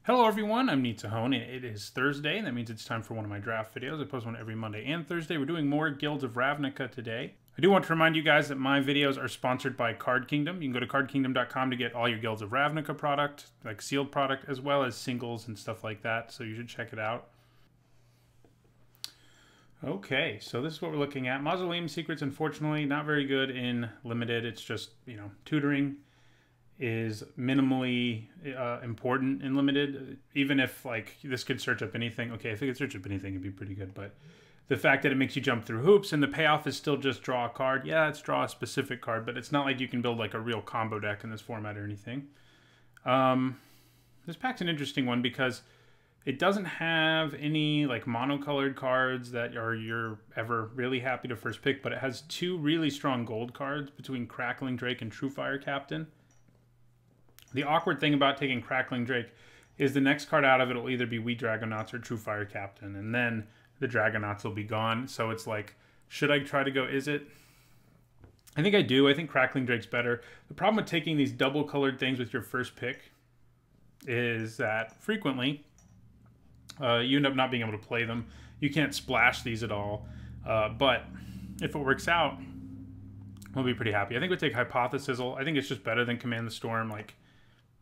Hello everyone, I'm Niv-Mizzet, and it is Thursday, and that means it's time for one of my draft videos. I post one every Monday and Thursday. We're doing more Guilds of Ravnica today. I do want to remind you guys that my videos are sponsored by Card Kingdom. You can go to cardkingdom.com to get all your Guilds of Ravnica product, like sealed product, as well as singles and stuff like that, so you should check it out. Okay, so this is what we're looking at. Mausoleum Secrets, unfortunately, not very good in Limited. It's just, tutoring is minimally important in Limited. Even if, like, this could search up anything. Okay, if it could search up anything, it'd be pretty good. But the fact that it makes you jump through hoops and the payoff is still just draw a card. Yeah, it's draw a specific card, but it's not like you can build, like, a real combo deck in this format or anything. This pack's an interesting one because it doesn't have any, like, monocolored cards that you're ever really happy to first pick, but it has two really strong gold cards between Crackling Drake and Truefire Captain. The awkward thing about taking Crackling Drake is the next card out of it will either be Wheat Dragonauts or Truefire Captain, and then the Dragonauts will be gone. So it's like, should I try to go Izzet? I think I do. I think Crackling Drake's better. The problem with taking these double-colored things with your first pick is that frequently you end up not being able to play them. You can't splash these at all. But if it works out, we'll be pretty happy. I think we'll take Hypothesizzle. I think it's just better than Command the Storm, like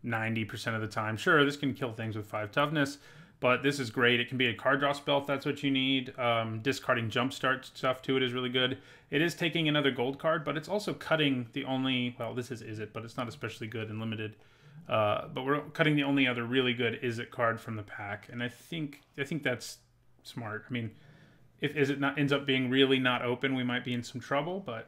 90% of the time. Sure, this can kill things with 5 toughness, but this is great. It can be a card draw spell if that's what you need. Discarding Jumpstart stuff to it is really good. It is taking another gold card, but it's also cutting the only... Well, this is Izzet, but it's not especially good in Limited. But we're cutting the only other really good Izzet card from the pack, and I think that's smart. I mean, if Izzet ends up being really not open, we might be in some trouble, but...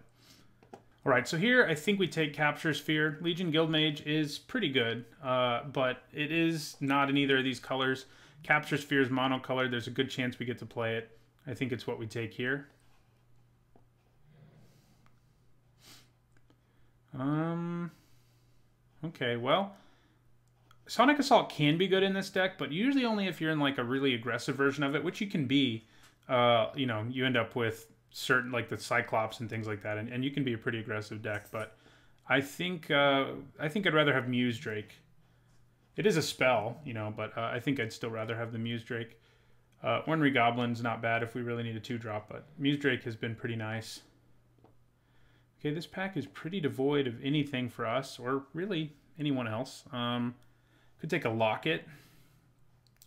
Alright, so here I think we take Capture Sphere. Legion Guildmage is pretty good, but it is not in either of these colors. Capture Sphere is monocolored. There's a good chance we get to play it. I think it's what we take here. Okay, well, Sonic Assault can be good in this deck, but usually only if you're in like a really aggressive version of it, which you can be. You end up with certain, like the Cyclops and things like that, and you can be a pretty aggressive deck, but I think I'd rather have Muse Drake. It is a spell, but I think I'd still rather have the Muse Drake. Ornery Goblin's not bad if we really need a 2-drop, but Muse Drake has been pretty nice. Okay, this pack is pretty devoid of anything for us, or really anyone else. Could take a Locket.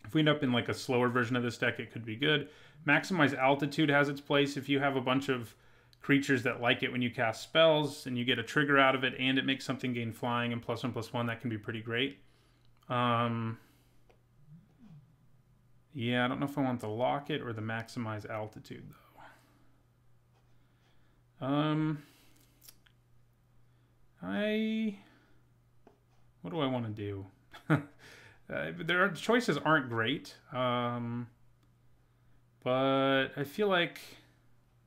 If we end up in like a slower version of this deck, it could be good. Maximize Altitude has its place if you have a bunch of creatures that like it when you cast spells, and you get a trigger out of it, and it makes something gain flying and +1/+1. That can be pretty great. Yeah, I don't know if I want the Locket or the Maximize Altitude, though. What do I want to do? Their choices aren't great, but I feel like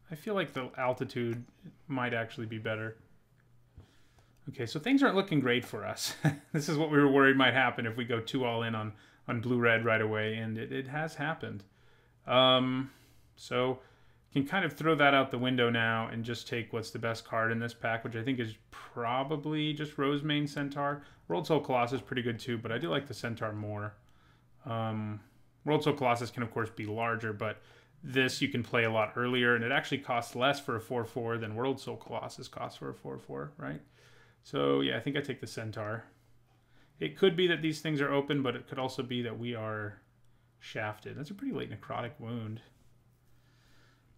the Altitude might actually be better. Okay, so things aren't looking great for us. This is what we were worried might happen if we go 2 all in on blue-red right away, and it has happened. So can kind of throw that out the window now and just take what's the best card in this pack, which I think is probably just Rosemane Centaur. World Soul Colossus is pretty good too, but I do like the Centaur more. World Soul Colossus can of course be larger, but this you can play a lot earlier, and it actually costs less for a 4/4 than World Soul Colossus costs for a 4/4, right? So yeah, I think I take the Centaur. It could be that these things are open, but it could also be that we are shafted. That's a pretty late Necrotic Wound.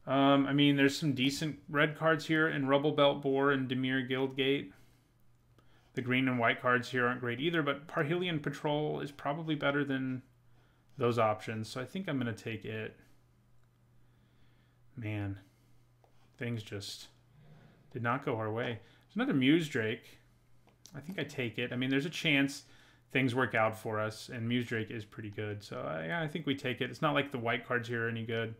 I mean, there's some decent red cards here in Rubble Belt Boar and Dimir Guildgate. The green and white cards here aren't great either, but Parhelion Patrol is probably better than those options, so I think I'm going to take it. Man, things just did not go our way. There's another Muse Drake. I think I take it. I mean, there's a chance things work out for us, and Muse Drake is pretty good, so yeah, I think we take it. It's not like the white cards here are any good.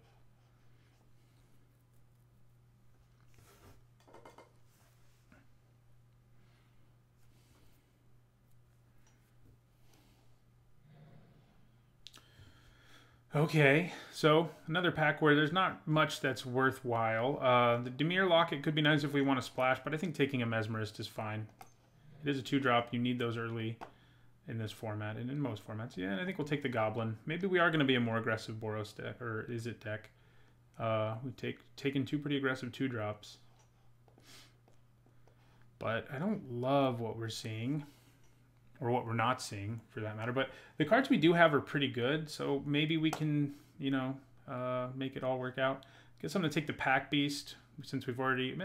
Okay, so another pack where there's not much that's worthwhile. The Dimir Locket could be nice if we want to splash, but I think taking a Mesmerist is fine. It is a 2-drop. You need those early. in this format and in most formats. Yeah, and I think we'll take the Goblin. Maybe we are going to be a more aggressive Boros deck, or is it deck? We've taken 2 pretty aggressive 2-drops. But I don't love what we're seeing, or what we're not seeing for that matter. But the cards we do have are pretty good, so maybe we can, you know, make it all work out. I guess I'm going to take the Pack Beast, since we've already...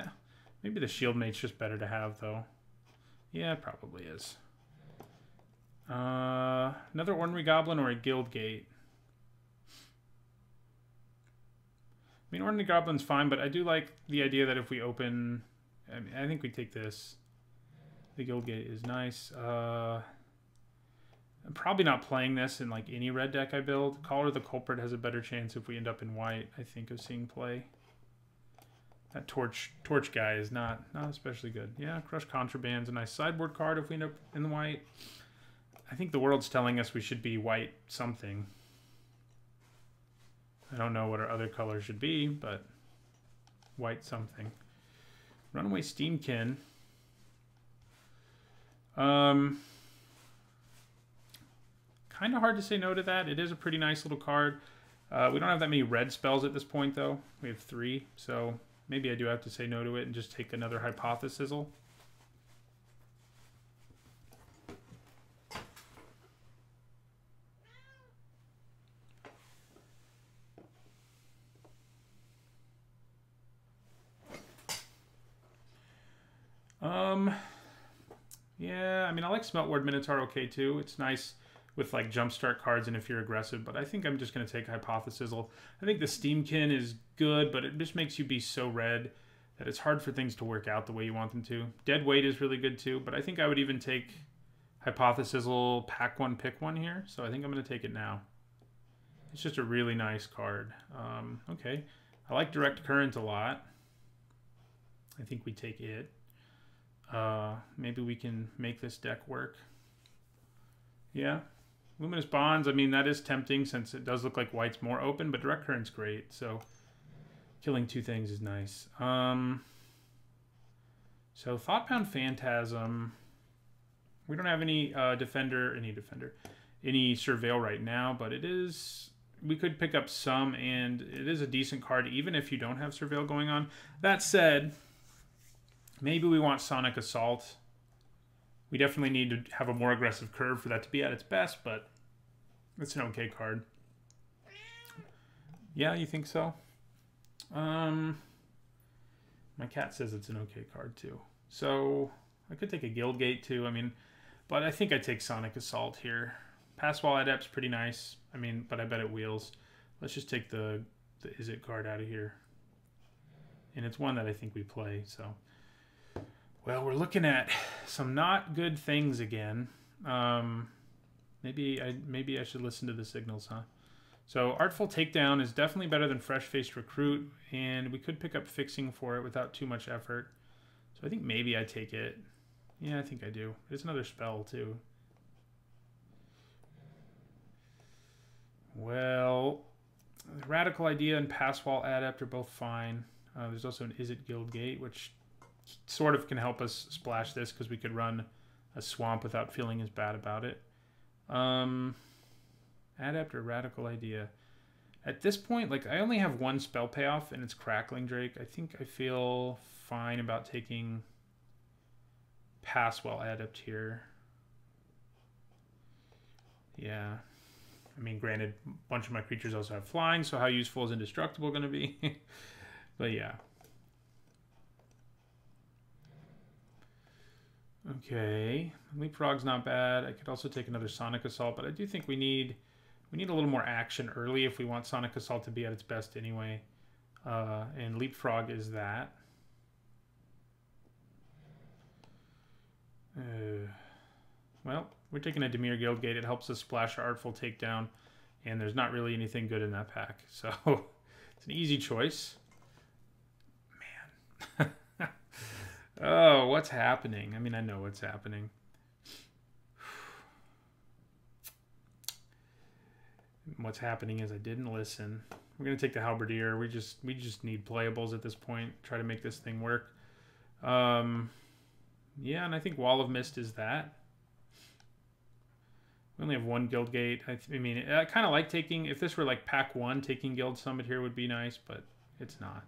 Maybe the Shield Mate's just better to have, though. Yeah, it probably is. Another Ordinary Goblin or a Guild Gate? I mean, Ordinary Goblin's fine, but I do like the idea that if we open... I mean, I think we take this. The Guild Gate is nice. I'm probably not playing this in like any red deck I build. Caller the Culprit has a better chance if we end up in white, I think, of seeing play. That torch guy is not especially good. Yeah, Crush Contraband's a nice sideboard card if we end up in the white. I think the world's telling us we should be white something. I don't know what our other color should be, but white something. Runaway Steamkin. Kind of hard to say no to that. It is a pretty nice little card. We don't have that many red spells at this point, though. We have 3, so maybe I do have to say no to it and just take another Hypothesizzle. Yeah, I mean, I like Smeltward Minotaur okay too. It's nice with like jumpstart cards and if you're aggressive, but I think I'm just going to take Hypothesizzle. I think the Steamkin is good, but it just makes you be so red that it's hard for things to work out the way you want them to. Dead Weight is really good too, but I think I would even take Hypothesizzle, pack 1, pick 1 here, so I think I'm going to take it now. It's just a really nice card. Okay, I like Direct Current a lot. I think we take it. Maybe we can make this deck work. Yeah. Luminous Bonds, I mean, that is tempting since it does look like white's more open, but Direct Current's great, so killing 2 things is nice. So Thoughtbound Phantasm. We don't have any any Surveil right now, but it is... We could pick up some, and it is a decent card even if you don't have Surveil going on. That said... Maybe we want Sonic Assault. We definitely need to have a more aggressive curve for that to be at its best, but it's an okay card. Yeah, you think so? My cat says it's an okay card too. So I could take a Guildgate too. I mean, but I think I take Sonic Assault here. Passwall Adept's pretty nice. I mean, but I bet it wheels. Let's just take the Izzet card out of here. And it's one that I think we play, so... Well, we're looking at some not good things again. Maybe I should listen to the signals, huh? So Artful Takedown is definitely better than Fresh-Faced Recruit, and we could pick up Fixing for it without too much effort. So I think maybe I take it. Yeah, I think I do. It's another spell, too. Well, Radical Idea and Passwall Adept are both fine. There's also an Izzet Guildgate, which... sort of can help us splash this because we could run a swamp without feeling as bad about it. Adept or Radical Idea. At this point, like, I only have 1 spell payoff and it's Crackling Drake. I think I feel fine about taking Passwell Adept here. Yeah. I mean, granted, a bunch of my creatures also have flying, so how useful is Indestructible going to be? But yeah. Okay, Leapfrog's not bad. I could also take another Sonic Assault, but I do think we need a little more action early if we want Sonic Assault to be at its best anyway. And Leapfrog is that. Well, we're taking a Dimir Guildgate. It helps us splash our Artful Takedown, and there's not really anything good in that pack. So it's an easy choice. Man. Oh, what's happening? I mean, I know what's happening. What's happening is I didn't listen. We're going to take the Halberdier. We just need playables at this point. Try to make this thing work. Yeah, and I think Wall of Mist is that. We only have one Guild Gate. I mean, I kind of like taking, if this were like pack 1, taking Guild Summit here would be nice, but it's not.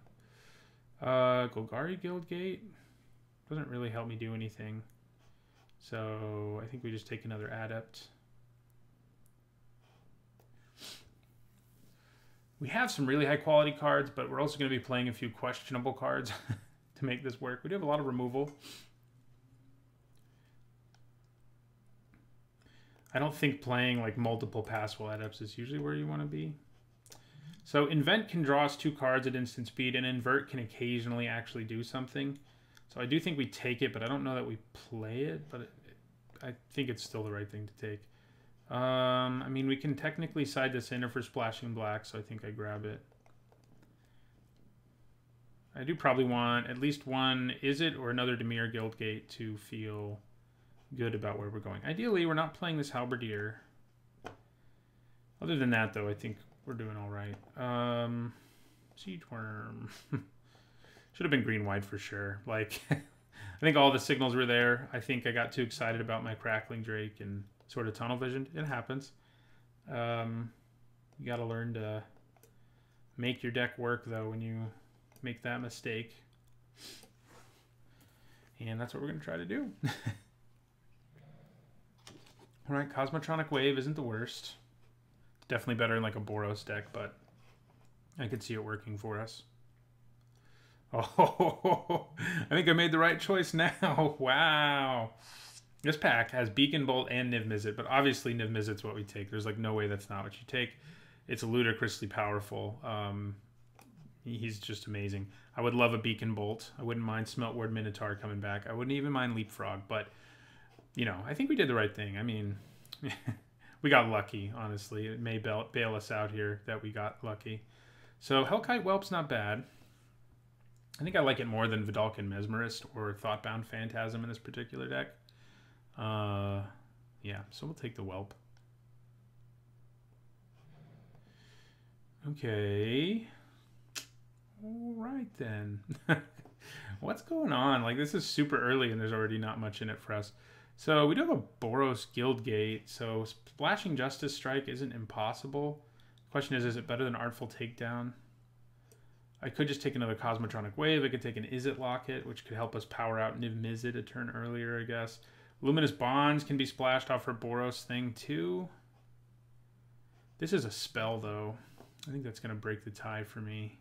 Golgari Guild Gate doesn't really help me do anything. So I think we just take another Adept. We have some really high quality cards, but we're also going to be playing a few questionable cards to make this work. We do have a lot of removal. I don't think playing like multiple passable Adepts is usually where you want to be. So Invent can draw us 2 cards at instant speed, and Invert can occasionally actually do something. So I do think we take it, but I don't know that we play it, but I think it's still the right thing to take. I mean, we can technically side this in if we're splashing black, so I think I grab it. I do probably want at least one Izzet or another Dimir Guildgate to feel good about where we're going. Ideally, we're not playing this Halberdier. Other than that, though, I think we're doing all right. Siege Worm. Should have been green-white for sure. Like, I think all the signals were there. I think I got too excited about my Crackling Drake and sort of tunnel visioned. It happens. You got to learn to make your deck work, though, when you make that mistake. And that's what we're going to try to do. All right, Cosmotronic Wave isn't the worst. It's definitely better in like a Boros deck, but I could see it working for us. Oh, I think I made the right choice now. Wow. This pack has Beacon Bolt and Niv-Mizzet, but obviously Niv-Mizzet's what we take. There's like no way that's not what you take. It's ludicrously powerful. He's just amazing. I would love a Beacon Bolt. I wouldn't mind Smeltward Minotaur coming back. I wouldn't even mind Leapfrog, but you know, I think we did the right thing. I mean, we got lucky, honestly. It may bail us out here that we got lucky. So Hellkite Whelp's not bad. I think I like it more than Vidalcan Mesmerist or Thoughtbound Phantasm in this particular deck. Yeah, so we'll take the Whelp. Okay. All right, then. What's going on? Like, this is super early and there's already not much in it for us. So we do have a Boros Guildgate, so Splashing Justice Strike isn't impossible. The question is it better than Artful Takedown? I could just take another Cosmotronic Wave. I could take an Izzet Locket, which could help us power out Niv-Mizzet a turn earlier, I guess. Luminous Bonds can be splashed off her Boros thing, too. This is a spell, though. I think that's going to break the tie for me.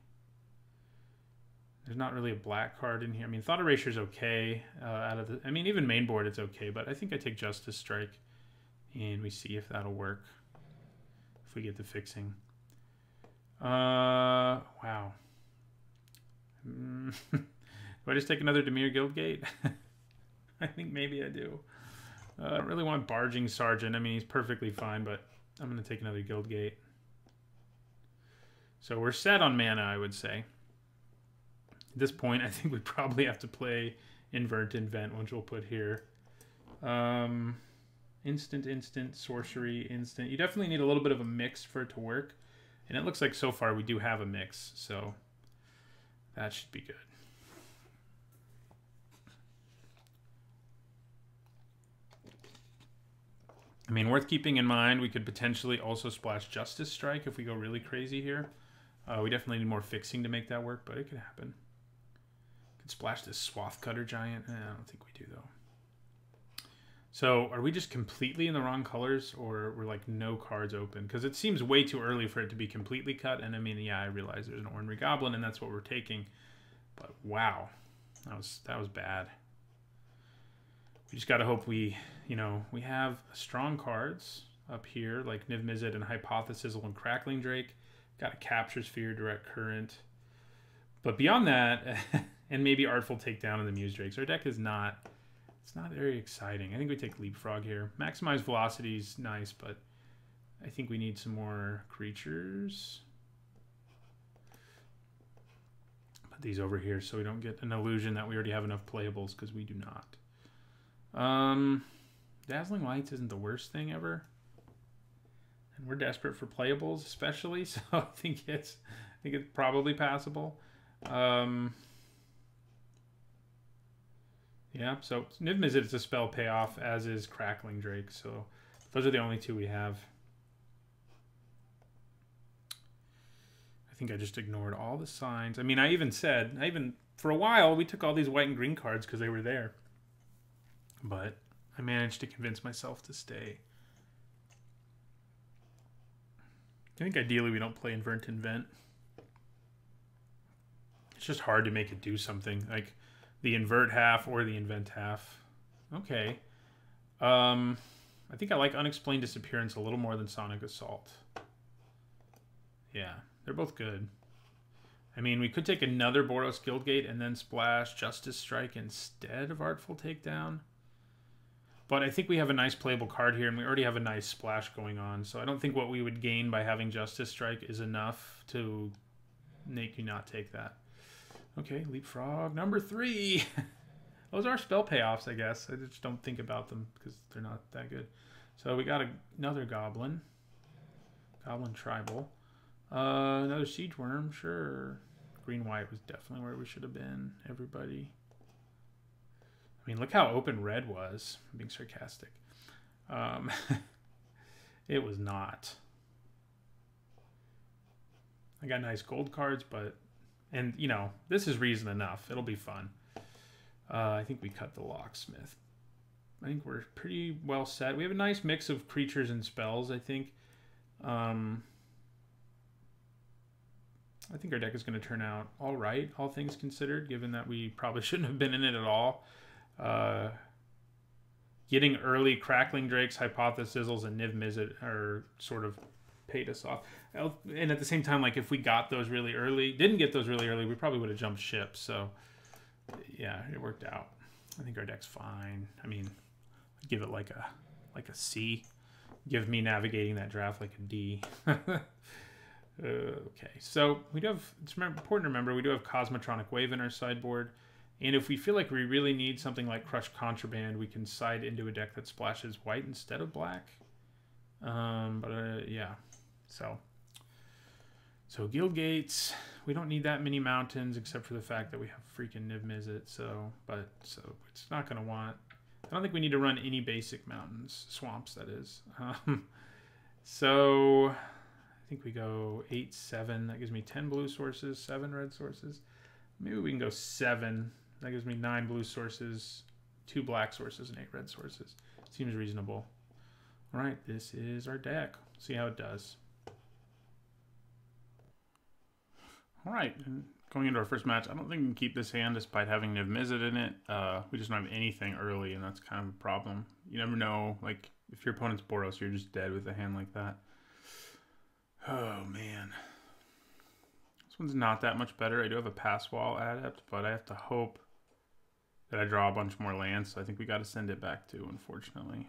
There's not really a black card in here. I mean, Thought Erasure is okay. I mean, even main board, it's okay. But I think I take Justice Strike, and we see if that'll work. If we get the fixing. Wow. Do I just take another Dimir Guildgate? I think maybe I do. I don't really want Barging Sergeant. I mean, he's perfectly fine, but I'm going to take another Guildgate. So we're set on mana, I would say. At this point, I think we probably have to play Invert Invent, which we'll put here. Instant, sorcery, instant. You definitely need a little bit of a mix for it to work. And it looks like so far we do have a mix, so that should be good. I mean, worth keeping in mind, we could potentially also splash Justice Strike if we go really crazy here. We definitely need more fixing to make that work, but it could happen. Could splash this Swath Cutter Giant. I don't think we do, though. So are we just completely in the wrong colors, or we're like no cards open? Because it seems way too early for it to be completely cut. And I mean, yeah, I realize there's an Ornery Goblin, and that's what we're taking. But wow, that was bad. We just got to hope we, you know, we have strong cards up here, like Niv-Mizzet and Hypothesis and Crackling Drake. Got a Capture Sphere, Direct Current. But beyond that, and maybe Artful Takedown and the Muse Drakes, our deck is not, it's not very exciting. I think we take Leapfrog here. Maximize Velocity is nice, but I think we need some more creatures. Put these over here so we don't get an illusion that we already have enough playables, because we do not. Dazzling Lights isn't the worst thing ever. And we're desperate for playables, especially, so I think it's probably passable. Yeah, so Niv-Mizzet is a spell payoff, as is Crackling Drake. So Those are the only two we have. I think I just ignored all the signs. I mean, I even for a while, we took all these white and green cards because they were there. But I managed to convince myself to stay. I think ideally we don't play Invert Invent. It's just hard to make it do something. Like the invert half or the invent half. Okay. I think I like Unexplained Disappearance a little more than Sonic Assault. Yeah, they're both good. I mean, we could take another Boros Guildgate and then splash Justice Strike instead of Artful Takedown. But I think we have a nice playable card here, and we already have a nice splash going on. So I don't think what we would gain by having Justice Strike is enough to make you not take that. Okay, Leapfrog number 3. Those are spell payoffs, I guess. I just don't think about them because they're not that good. So we got another Goblin. Goblin Tribal. Another Siege Worm, sure. Green-white was definitely where we should have been, everybody. I mean, look how open red was. I'm being sarcastic. It was not. I got nice gold cards, but... And, you know, this is reason enough. It'll be fun. I think we cut the Locksmith. I think we're pretty well set. We have a nice mix of creatures and spells, I think. I think our deck is going to turn out all right, all things considered, given that we probably shouldn't have been in it at all. Getting early Crackling Drakes, Hypothesizzles, and Niv-Mizzet are sort of paid us off. And at the same time, like if we got those really early, didn't get those really early, we probably would have jumped ship. So yeah, it worked out. I think our deck's fine. I mean, I'd give it like a C. Give me navigating that draft like a D. Okay, so we do have, it's important to remember, we do have Cosmotronic Wave in our sideboard. And if we feel like we really need something like Crushed Contraband, we can side into a deck that splashes white instead of black. Yeah, so Guild Gates, we don't need that many mountains except for the fact that we have freaking Niv-Mizzet, so it's not going to want, I don't think we need to run any basic mountains, swamps that is. So I think we go 8, 7, that gives me 10 blue sources, 7 red sources. Maybe we can go 7. That gives me 9 blue sources, 2 black sources, and 8 red sources. Seems reasonable. All right, this is our deck. See how it does. All right, and going into our first match, I don't think we can keep this hand despite having Niv-Mizzet in it. We just don't have anything early, and that's kind of a problem. You never know, like, if your opponent's Boros, you're just dead with a hand like that. Oh, man. This one's not that much better. I do have a Pass Wall Adept, but I have to hope that I draw a bunch more lands, so I think we got to send it back too, unfortunately.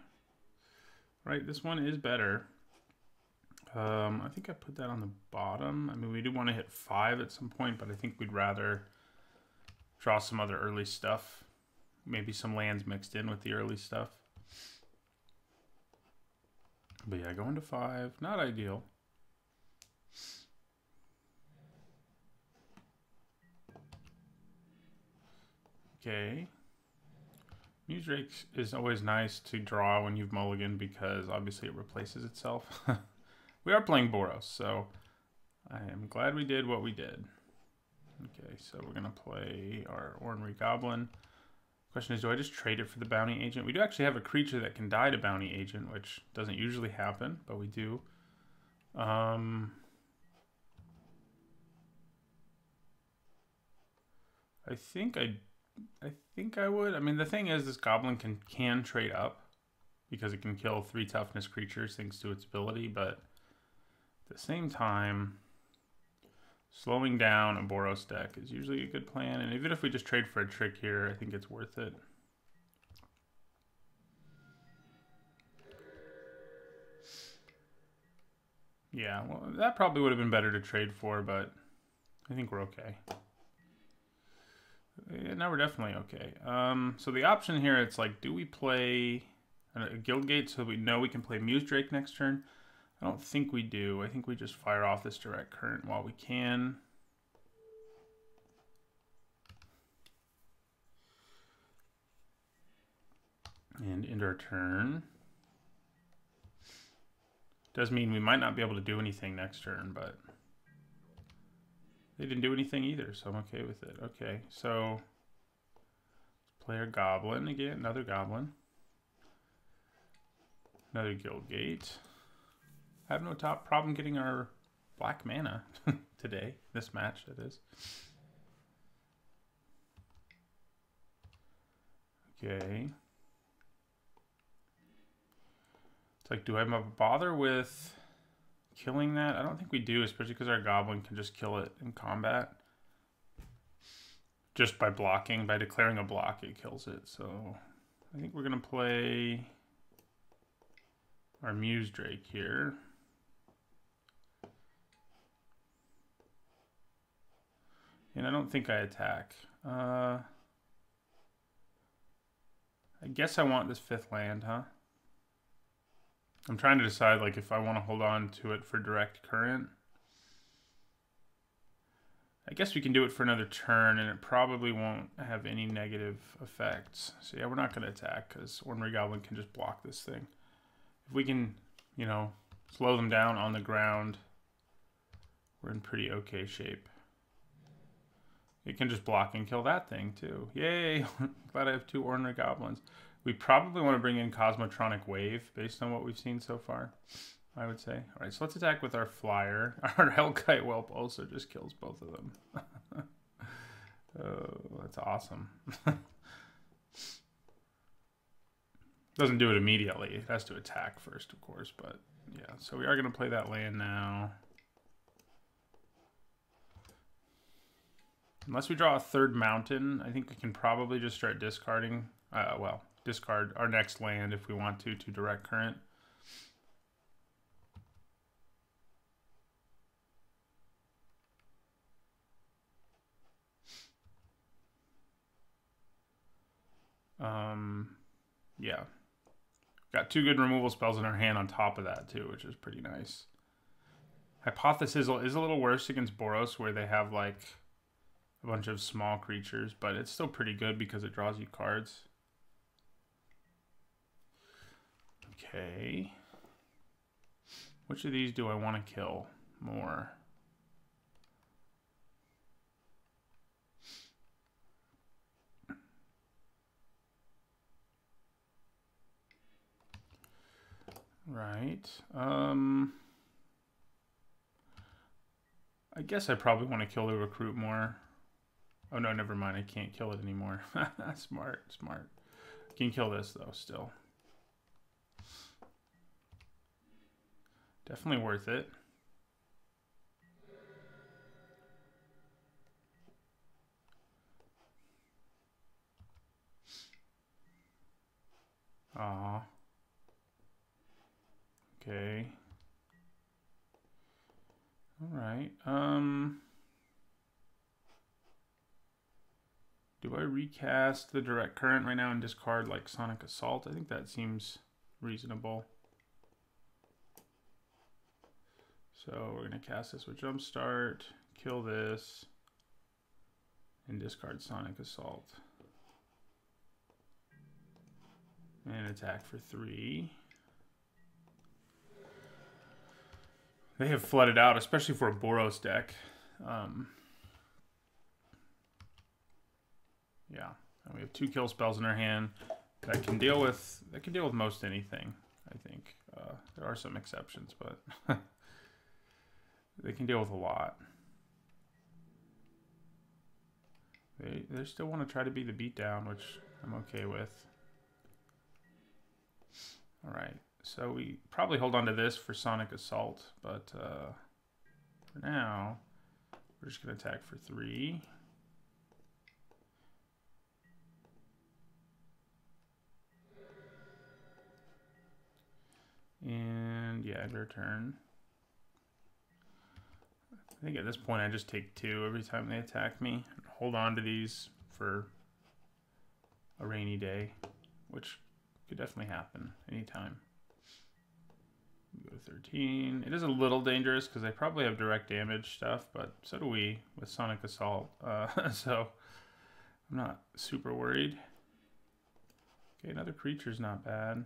Right, this one is better. I think I put that on the bottom. I mean, we do want to hit 5 at some point, but I think we'd rather draw some other early stuff. Maybe some lands mixed in with the early stuff. But yeah, going to 5, not ideal. Okay. Musedrake is always nice to draw when you've mulliganed because obviously it replaces itself. We are playing Boros, so I am glad we did what we did. Okay, so we're going to play our Ornery Goblin. Question is, do I just trade it for the Bounty Agent? We do actually have a creature that can die to Bounty Agent, which doesn't usually happen, but we do. I think I would. I mean, the thing is, this Goblin can trade up because it can kill 3 toughness creatures thanks to its ability, but at the same time, slowing down a Boros deck is usually a good plan, and even if we just trade for a trick here, I think it's worth it. Yeah, well, that probably would have been better to trade for, but I think we're okay. Yeah, now we're definitely okay. So the option here, it's like, do we play a Guildgate so we know we can play Musedrake next turn? I don't think we do. I think we just fire off this direct current while we can. And end our turn. Does mean we might not be able to do anything next turn, but they didn't do anything either, so I'm okay with it. Okay, so let's play our goblin again, another goblin. Another guild gate. I have no top problem getting our black mana today. This match, that is. Okay. It's like, do I bother with killing that? I don't think we do, especially because our goblin can just kill it in combat. Just by blocking, by declaring a block, it kills it. So I think we're going to play our Muse Drake here. And I don't think I attack. I guess I want this 5th land, huh? I'm trying to decide like if I want to hold on to it for direct current. I guess we can do it for another turn and it probably won't have any negative effects. So yeah, we're not going to attack because Ordinary Goblin can just block this thing. If we can, you know, slow them down on the ground, we're in pretty okay shape. It can just block and kill that thing too. Yay! Glad I have 2 Ordinary Goblins. We probably want to bring in Cosmotronic Wave based on what we've seen so far, I would say. All right, so let's attack with our flyer. Our Hellkite Whelp also just kills both of them. Oh, that's awesome. Doesn't do it immediately. It has to attack first, of course, but yeah. So we are going to play that land now. Unless we draw a 3rd mountain, I think we can probably just start discarding. Well, discard our next land if we want to direct current. Yeah. Got 2 good removal spells in our hand on top of that too, which is pretty nice. Hypothesis is a little worse against Boros where they have like a bunch of small creatures, but it's still pretty good because it draws you cards. Okay. Which of these do I want to kill more? Right. I guess I probably want to kill the recruit more. Oh no, never mind. I can't kill it anymore. Smart, smart. I can kill this though still. Definitely worth it. Aw. Okay. All right. Do I recast the direct current right now and discard like Sonic Assault? I think that seems reasonable. So we're going to cast this with Jumpstart, kill this, and discard Sonic Assault. And attack for 3. They have flooded out, especially for a Boros deck. Yeah, and we have 2 kill spells in our hand that can deal with most anything. I think there are some exceptions, but they can deal with a lot. They still want to try to be the beatdown, which I'm okay with. All right, so we probably hold on to this for Sonic Assault, but for now, we're just going to attack for 3. And yeah, end our turn. I think at this point I just take 2 every time they attack me. Hold on to these for a rainy day, which could definitely happen anytime. Go to 13. It is a little dangerous because they probably have direct damage stuff, but so do we with Sonic Assault. So I'm not super worried. Okay, another creature's not bad.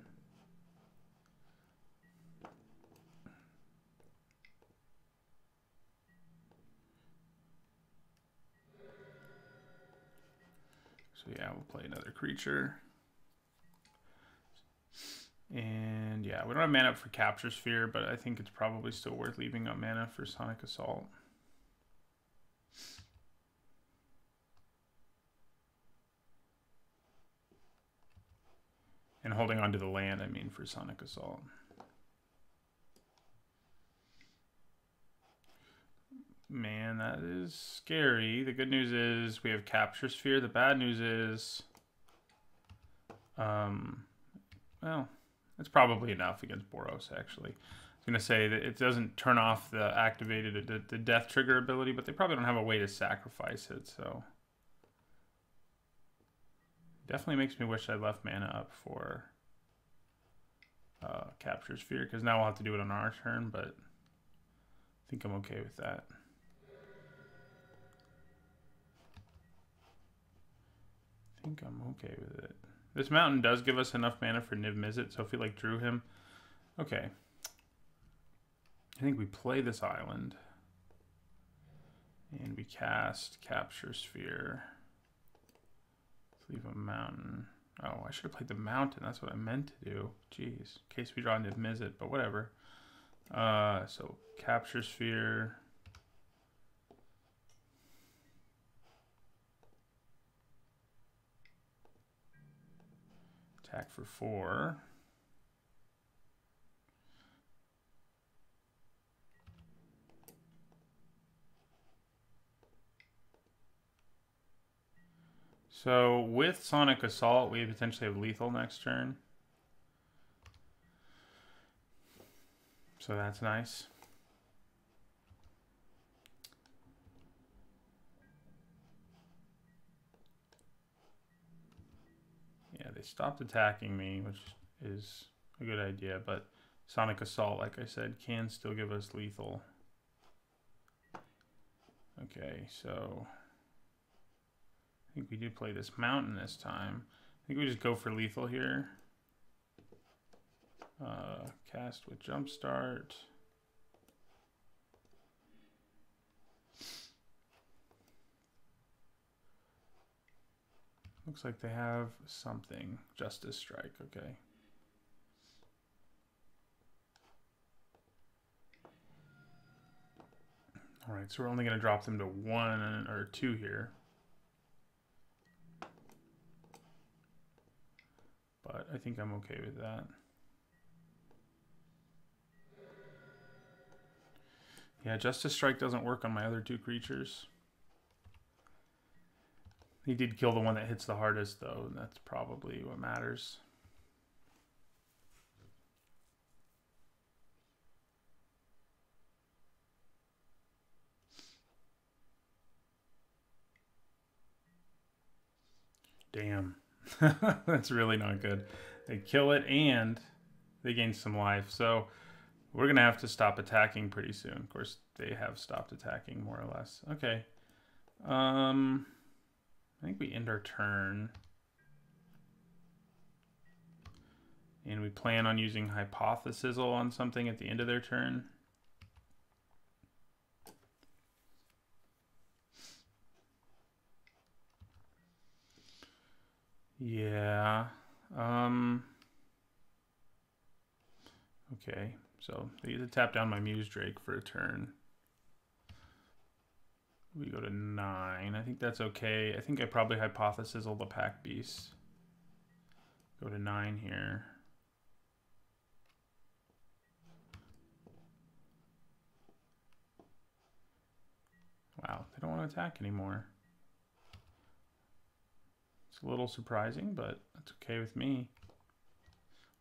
So yeah, we'll play another creature. And yeah, we don't have mana for Capture Sphere, but I think it's probably still worth leaving up mana for Sonic Assault. And holding on to the land, I mean, for Sonic Assault. Man, that is scary. The good news is we have Capture Sphere. The bad news is, well, it's probably enough against Boros, actually. I was going to say that it doesn't turn off the activated, the death trigger ability, but they probably don't have a way to sacrifice it, so. Definitely makes me wish I left mana up for Capture Sphere, because now we'll have to do it on our turn, but I think I'm okay with that. I think I'm okay with it. This mountain does give us enough mana for Niv-Mizzet, so if we like drew him. Okay. I think we play this island. And we cast Capture Sphere. Let's leave a mountain. Oh, I should have played the mountain. That's what I meant to do. Jeez. In case we draw Niv-Mizzet, but whatever. So Capture Sphere. Attack for 4. So with Sonic Assault, we potentially have lethal next turn. So that's nice. Yeah, they stopped attacking me, which is a good idea, but Sonic Assault, like I said, can still give us lethal. Okay, so I think we do play this mountain this time. I think we just go for lethal here. Cast with Jumpstart. Looks like they have something. Justice Strike, okay. All right, so we're only going to drop them to 1 or 2 here. But I think I'm okay with that. Yeah, Justice Strike doesn't work on my other 2 creatures. He did kill the one that hits the hardest, though, and that's probably what matters. Damn. That's really not good. They kill it and they gain some life. So we're going to have to stop attacking pretty soon. Of course, they have stopped attacking more or less. Okay. I think we end our turn. And we plan on using Hypothesizzle on something at the end of their turn. Yeah. Okay, so they get to tap down my Muse Drake for a turn. We go to 9. I think that's okay. I think I probably Hypothesizzle the Pack Beast. Go to 9 here. Wow, they don't want to attack anymore. It's a little surprising, but that's okay with me.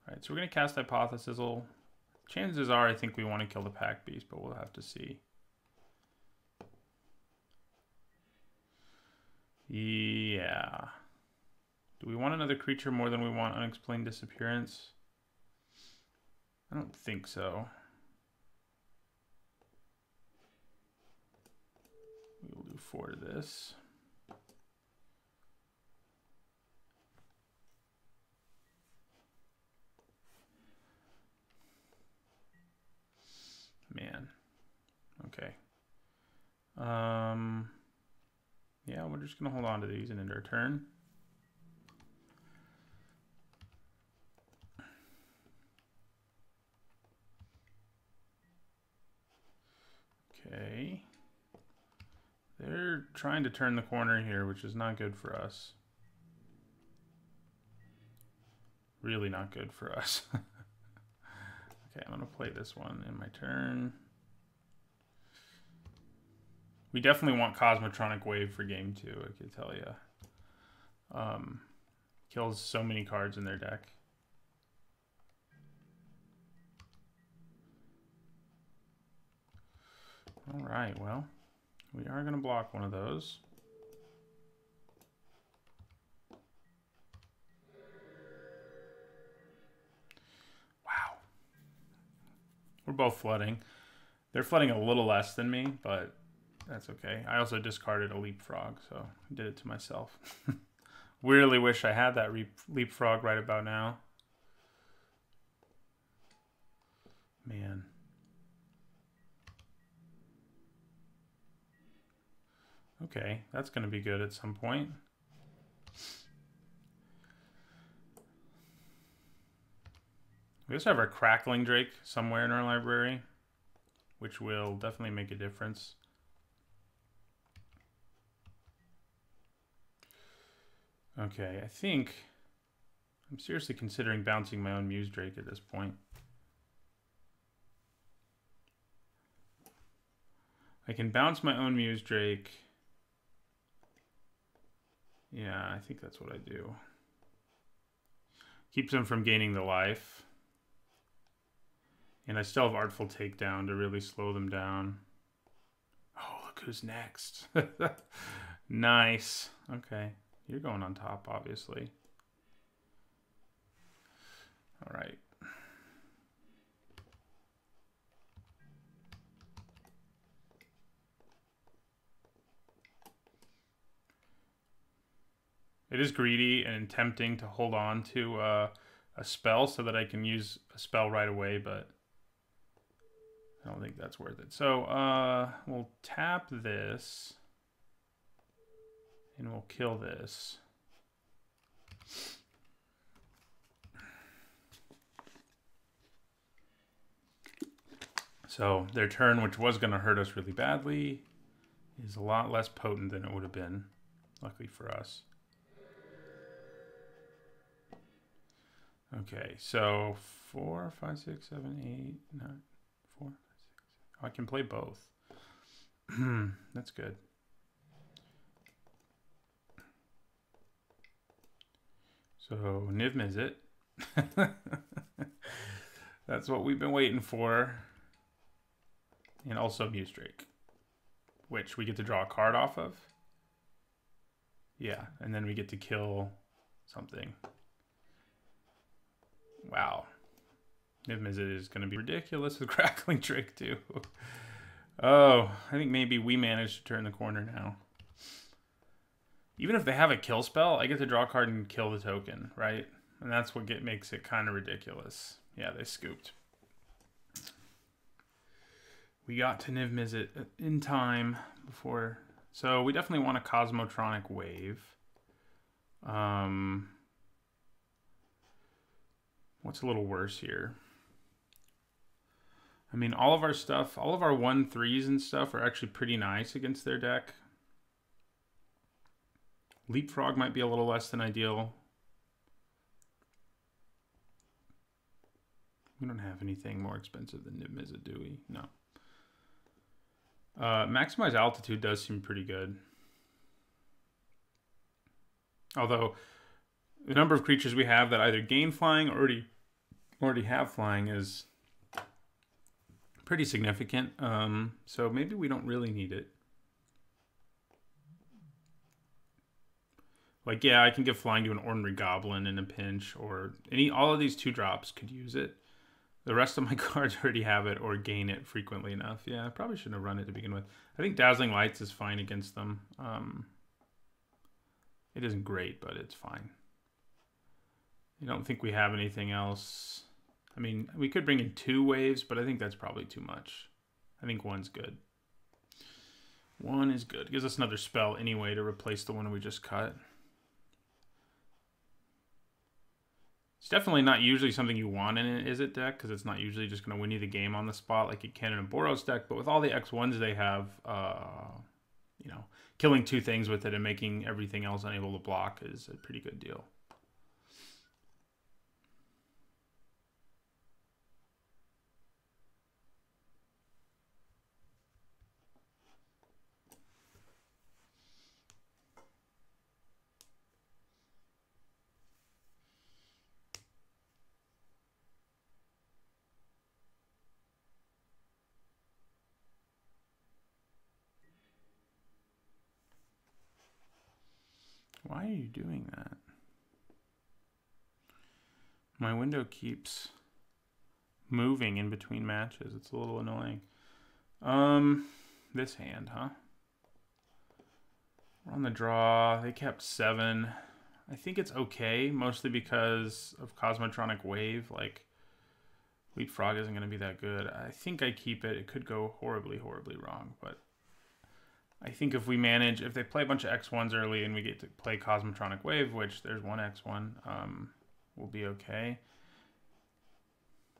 All right, so we're going to cast Hypothesizzle. Chances are I think we want to kill the Pack Beast, but we'll have to see. Yeah. Do we want another creature more than we want Unexplained Disappearance? I don't think so. We will do 4 to this. Man. Okay. Yeah, we're just gonna hold on to these and end our turn. trying to turn the corner here, which is not good for us. Really not good for us. Okay, I'm going to play this one in my turn. We definitely want Cosmotronic Wave for game 2, I can tell you. Kills so many cards in their deck. All right, well, we are going to block one of those. Wow. We're both flooding. They're flooding a little less than me, but that's okay. I also discarded a Leapfrog, so I did it to myself. Really wish I had that Leapfrog right about now. Man. Okay, that's going to be good at some point. We also have our Crackling Drake somewhere in our library, which will definitely make a difference. Okay, I think I'm seriously considering bouncing my own Muse Drake at this point. I can bounce my own Muse Drake. Yeah, I think that's what I do. Keeps them from gaining the life. And I still have Artful Takedown to really slow them down. Oh, look who's next. Nice. Okay. You're going on top, obviously. All right. It is greedy and tempting to hold on to a spell so that I can use a spell right away, but I don't think that's worth it. So we'll tap this and we'll kill this. So their turn, which was going to hurt us really badly, is a lot less potent than it would have been, luckily for us. Okay, so 4, 5, 6, 7, 8, 9, 4, 5, 6, 7. Oh, I can play both. That's good. So Niv-Mizzet. That's what we've been waiting for. And also Muse Drake, which we get to draw a card off of. Yeah, and then we get to kill something. Wow. Niv-Mizzet is going to be ridiculous with Crackling Drake too. Oh, I think maybe we managed to turn the corner now. Even if they have a kill spell, I get to draw a card and kill the token, right? And that's what makes it kind of ridiculous. Yeah, they scooped. We got to Niv-Mizzet in time before. So we definitely want a Cosmotronic Wave. What's a little worse here? I mean, all of our stuff, all of our 1/3s and stuff are actually pretty nice against their deck. Leapfrog might be a little less than ideal. We don't have anything more expensive than Niv-Mizzet, do we? No. Maximize Altitude does seem pretty good. Although the number of creatures we have that either gain flying or already have flying is pretty significant. So maybe we don't really need it. Like, yeah, I can give flying to an Ordinary Goblin in a pinch, or all of these 2-drops could use it. The rest of my cards already have it or gain it frequently enough. Yeah, I probably shouldn't have run it to begin with. I think Dazzling Lights is fine against them. It isn't great, but it's fine. I don't think we have anything else. I mean, we could bring in 2 waves, but I think that's probably too much. I think 1's good. 1 is good. It gives us another spell anyway to replace the one we just cut. It's definitely not usually something you want in an Izzet deck, because it's not usually just going to win you the game on the spot like it can in a Boros deck. But with all the X1s they have, you know, killing 2 things with it and making everything else unable to block is a pretty good deal. Why are you doing that? My window keeps moving in between matches. It's a little annoying. This hand, huh? We're on the draw. They kept 7. I think it's okay, mostly because of Cosmotronic Wave. Like, Leapfrog isn't going to be that good. I think I keep it. It could go horribly, horribly wrong, but I think if we manage, if they play a bunch of X1s early and we get to play Cosmotronic Wave, which there's one X1, we'll be okay.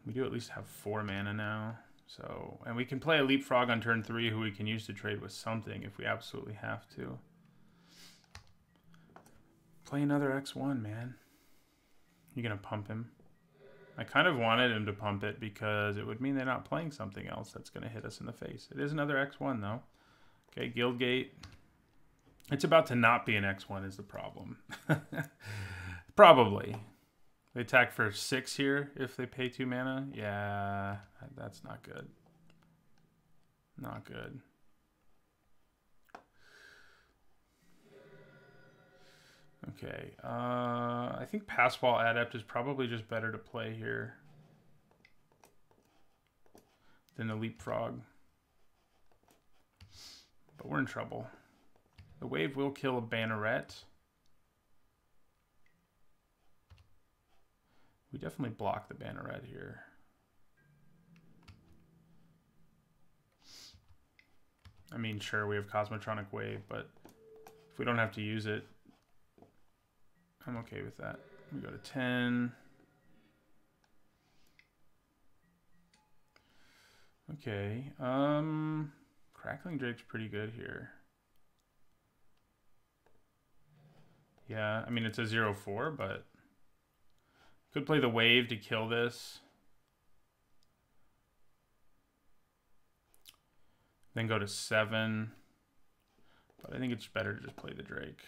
We do at least have 4 mana now. So, and we can play a Leapfrog on turn 3 who we can use to trade with something if we absolutely have to. Play another X1, man. You're going to pump him. I kind of wanted him to pump it because it would mean they're not playing something else that's going to hit us in the face. It is another X1, though. Okay, Guildgate. It's about to not be an X1 is the problem. Probably. They attack for 6 here if they pay 2 mana. Yeah, that's not good. Not good. Okay, I think Passwall Adept is probably just better to play here than the Leapfrog. But we're in trouble. The Wave will kill a Banneret. We definitely block the Banneret here. I mean, sure, we have Cosmotronic Wave, but if we don't have to use it, I'm okay with that. We go to 10. Okay. Crackling Drake's pretty good here. Yeah, I mean, it's a 0/4, but could play the Wave to kill this. Then go to 7. But I think it's better to just play the Drake.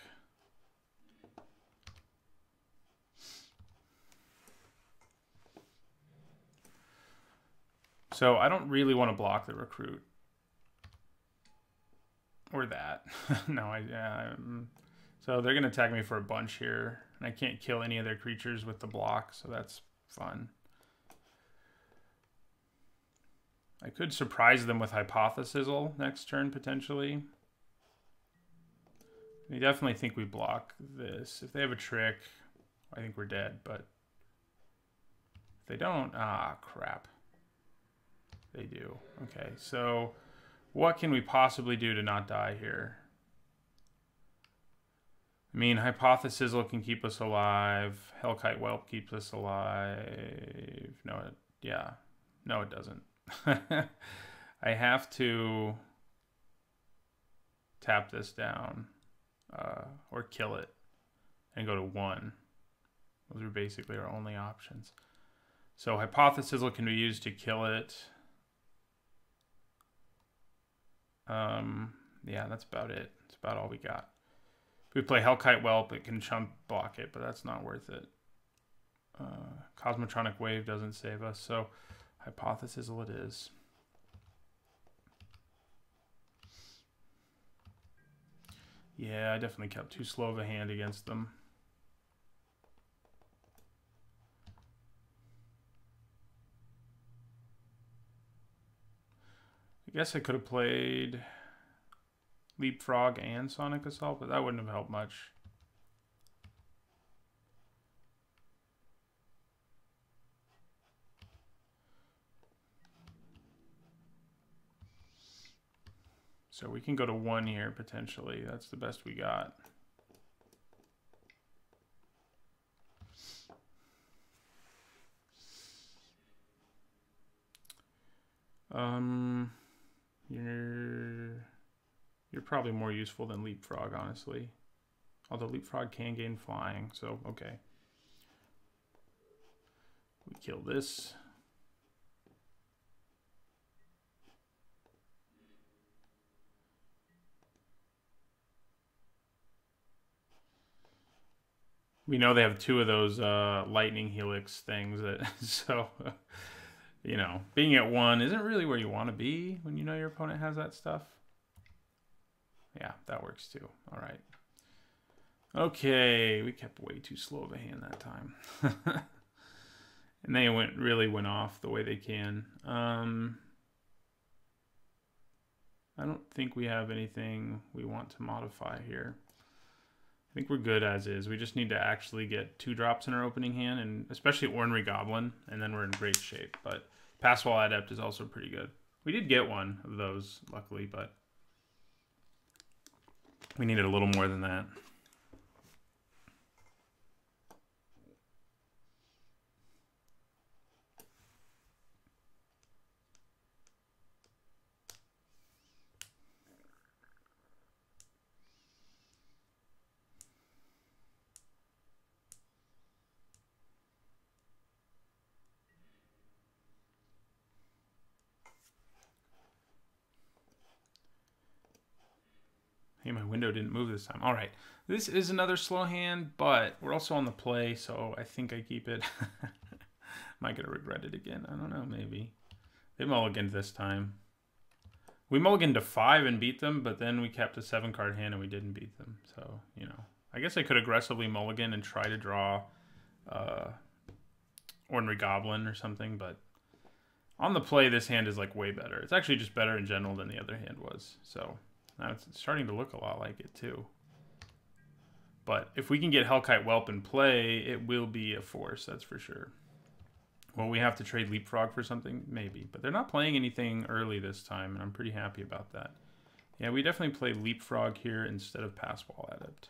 So I don't really want to block the Recruit. Or that. No, so they're going to attack me for a bunch here. And I can't kill any of their creatures with the block, so that's fun. I could surprise them with Hypothesizzle next turn, potentially. I definitely think we block this. If they have a trick, I think we're dead, but if they don't, crap. They do. Okay, so what can we possibly do to not die here? I mean, Hypothesizzle can keep us alive. Hellkite Whelp keeps us alive. No, no, it doesn't. I have to tap this down or kill it and go to 1. Those are basically our only options. So Hypothesizzle can be used to kill it. Yeah, that's about it. That's about all we got. If we play Hellkite Whelp, it can chump block it, but that's not worth it. Cosmotronic Wave doesn't save us, so Hypothesizzle it is. Yeah, I definitely kept too slow of a hand against them. I guess I could have played Leapfrog and Sonic Assault, but that wouldn't have helped much. So we can go to 1 here, potentially. That's the best we got. You're probably more useful than Leapfrog, honestly. Although Leapfrog can gain flying, so okay. We kill this. We know they have 2 of those lightning helix things, that so you know, being at 1 isn't really where you want to be when you know your opponent has that stuff. Yeah, that works too. All right. Okay, we kept way too slow of a hand that time. And they really went off the way they can. I don't think we have anything we want to modify here. I think we're good as is. We just need to actually get 2 drops in our opening hand, and especially Ornery Goblin, and then we're in great shape. But Passwall Adept is also pretty good. We did get one of those, luckily, but we needed a little more than that. Hey, my window didn't move this time. All right. This is another slow hand, but we're also on the play, so I think I keep it. Might get to regret it again. I don't know, maybe. They mulliganed this time. We mulliganed to 5 and beat them, but then we kept a 7-card hand and we didn't beat them. So, you know. I guess I could aggressively mulligan and try to draw Ornery Goblin or something, but on the play, this hand is like way better. It's actually just better in general than the other hand was. So now it's starting to look a lot like it too. But if we can get Hellkite Whelp in play, it will be a force, that's for sure. Will we have to trade Leapfrog for something? Maybe. But they're not playing anything early this time, and I'm pretty happy about that. Yeah, we definitely play Leapfrog here instead of Passwall Adept.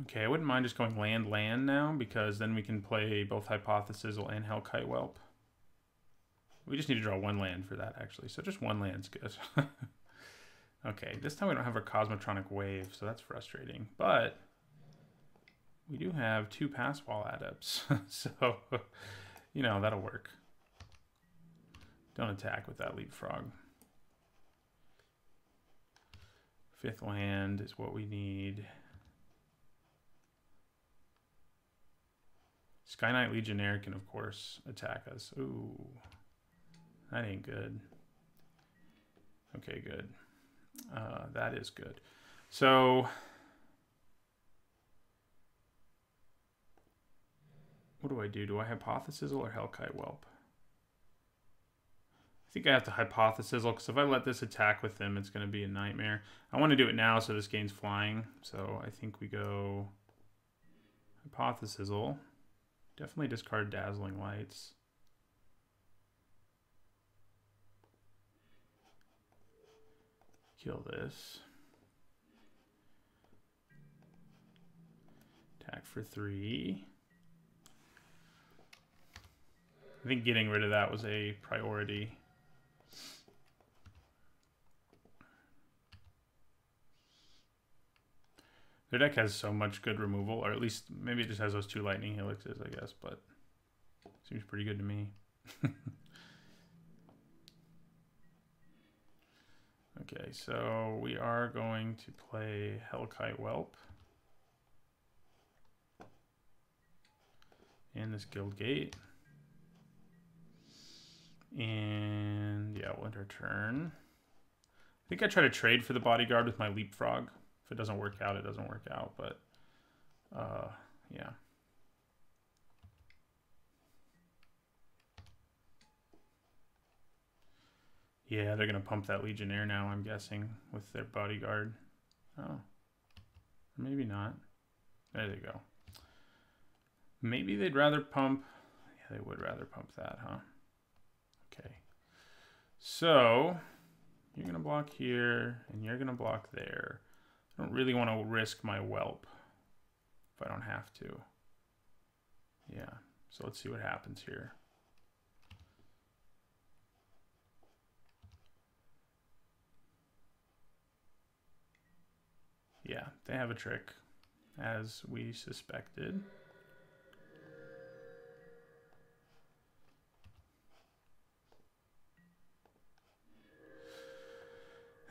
Okay, I wouldn't mind just going land now, because then we can play both Hypothesizzle and Hellkite Whelp. We just need to draw 1 land for that, actually. So just 1 land's good. Okay, this time we don't have our Cosmotronic Wave, so that's frustrating. But we do have 2 Passwall Adepts, so, you know, that'll work. Don't attack with that Leapfrog. 5th land is what we need. Sky Knight Legionnaire can, of course, attack us. Ooh, that ain't good. Okay, good. That is good. So, what do I do? Do I Hypothesizzle or Hellkite Whelp? I think I have to Hypothesizzle, because if I let this attack with them, it's going to be a nightmare. I want to do it now so this gains flying. So I think we go Hypothesizzle. Definitely discard Dazzling Lights. Kill this. Attack for 3. I think getting rid of that was a priority. Their deck has so much good removal, or at least maybe it just has those 2 lightning helixes, I guess, but seems pretty good to me. Okay, so we are going to play Hellkite Whelp. And this Guild Gate. And yeah, we'll end our turn. I think I try to trade for the Bodyguard with my Leapfrog. If it doesn't work out, it doesn't work out, but yeah. Yeah, they're going to pump that Legionnaire now, I'm guessing, with their Bodyguard. Oh, maybe not. There they go. Maybe they'd rather pump. Yeah, they would rather pump that, huh? Okay. So, you're going to block here, and you're going to block there. I don't really want to risk my Whelp if I don't have to. Yeah, so let's see what happens here. they have a trick, as we suspected.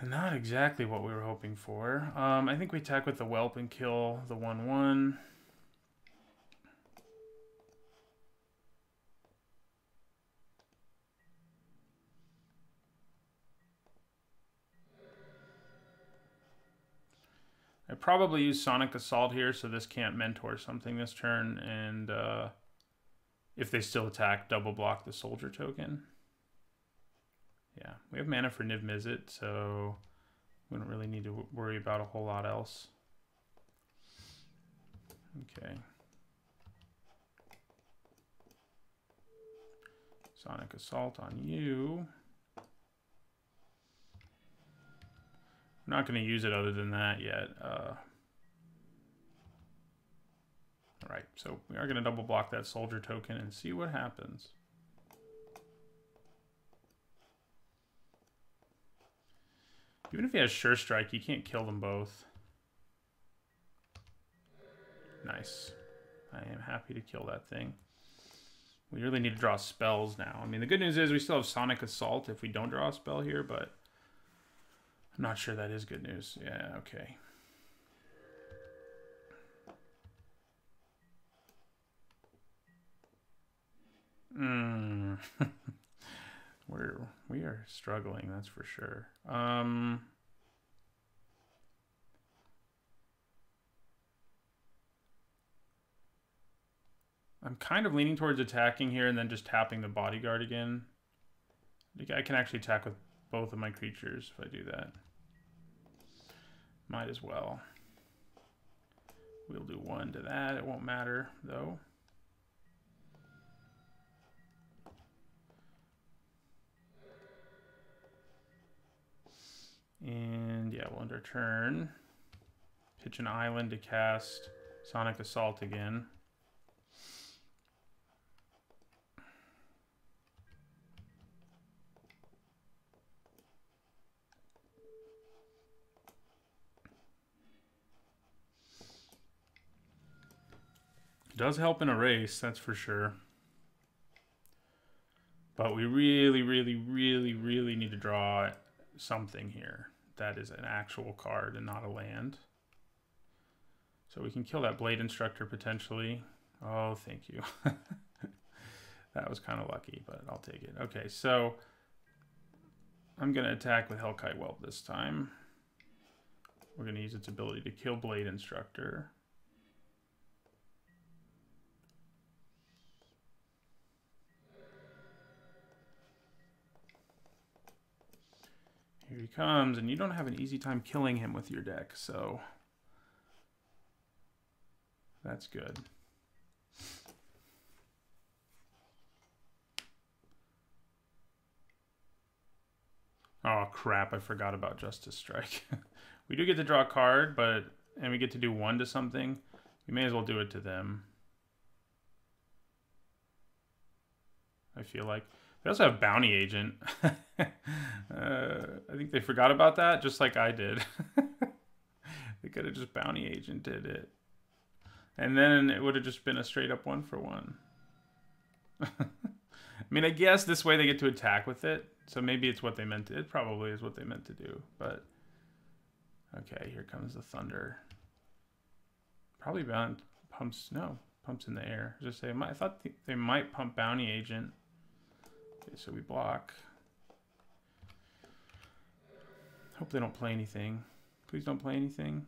Not exactly what we were hoping for. I think we attack with the Whelp and kill the 1/1. I probably use Sonic Assault here, so this can't mentor something this turn, and if they still attack, double block the soldier token. Yeah, we have mana for Niv-Mizzet, so we don't really need to worry about a whole lot else. Okay. Sonic Assault on you. We're not going to use it other than that yet. Alright, so we are going to double block that soldier token and see what happens. Even if he has Sure Strike, you can't kill them both. Nice. I am happy to kill that thing. We really need to draw spells now. I mean, the good news is we still have Sonic Assault if we don't draw a spell here, but I'm not sure that is good news. Yeah, okay. We are struggling, that's for sure. I'm kind of leaning towards attacking here and then just tapping the bodyguard again. I can actually attack with both of my creatures if I do that. Might as well. We'll do 1 to that. It won't matter, though. And yeah, we'll end our turn. Pitch an island to cast Sonic Assault again. Does help in a race, that's for sure. But we really, really, really, really need to draw something here. That is an actual card and not a land. So we can kill that Blade Instructor potentially. Oh, thank you. That was kind of lucky, but I'll take it. Okay, so I'm going to attack with Hellkite Whelp this time. We're going to use its ability to kill Blade Instructor. Here he comes, and you don't have an easy time killing him with your deck, so that's good. Oh crap, I forgot about Justice Strike. We do get to draw a card, and we get to do 1 to something. We may as well do it to them. I feel like. They also have Bounty Agent. I think they forgot about that, just like I did. They could have just Bounty Agented it. And then it would have just been a straight up 1-for-1. I mean, I guess this way they get to attack with it. So maybe it's what they meant to. It probably is what they meant to do. But, okay, here comes the Thunder. Probably pumps in the air. Just say, I thought they might pump Bounty Agent. Okay, so we block. Hope they don't play anything. Please don't play anything.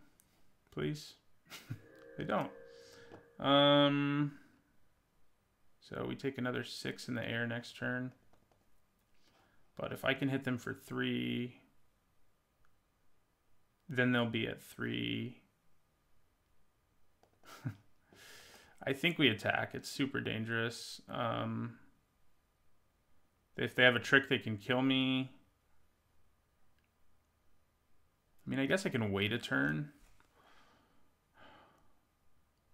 Please. They don't. So we take another 6 in the air next turn. But if I can hit them for 3, then they'll be at 3. I think we attack. It's super dangerous. If they have a trick, they can kill me. I mean, I guess I can wait a turn.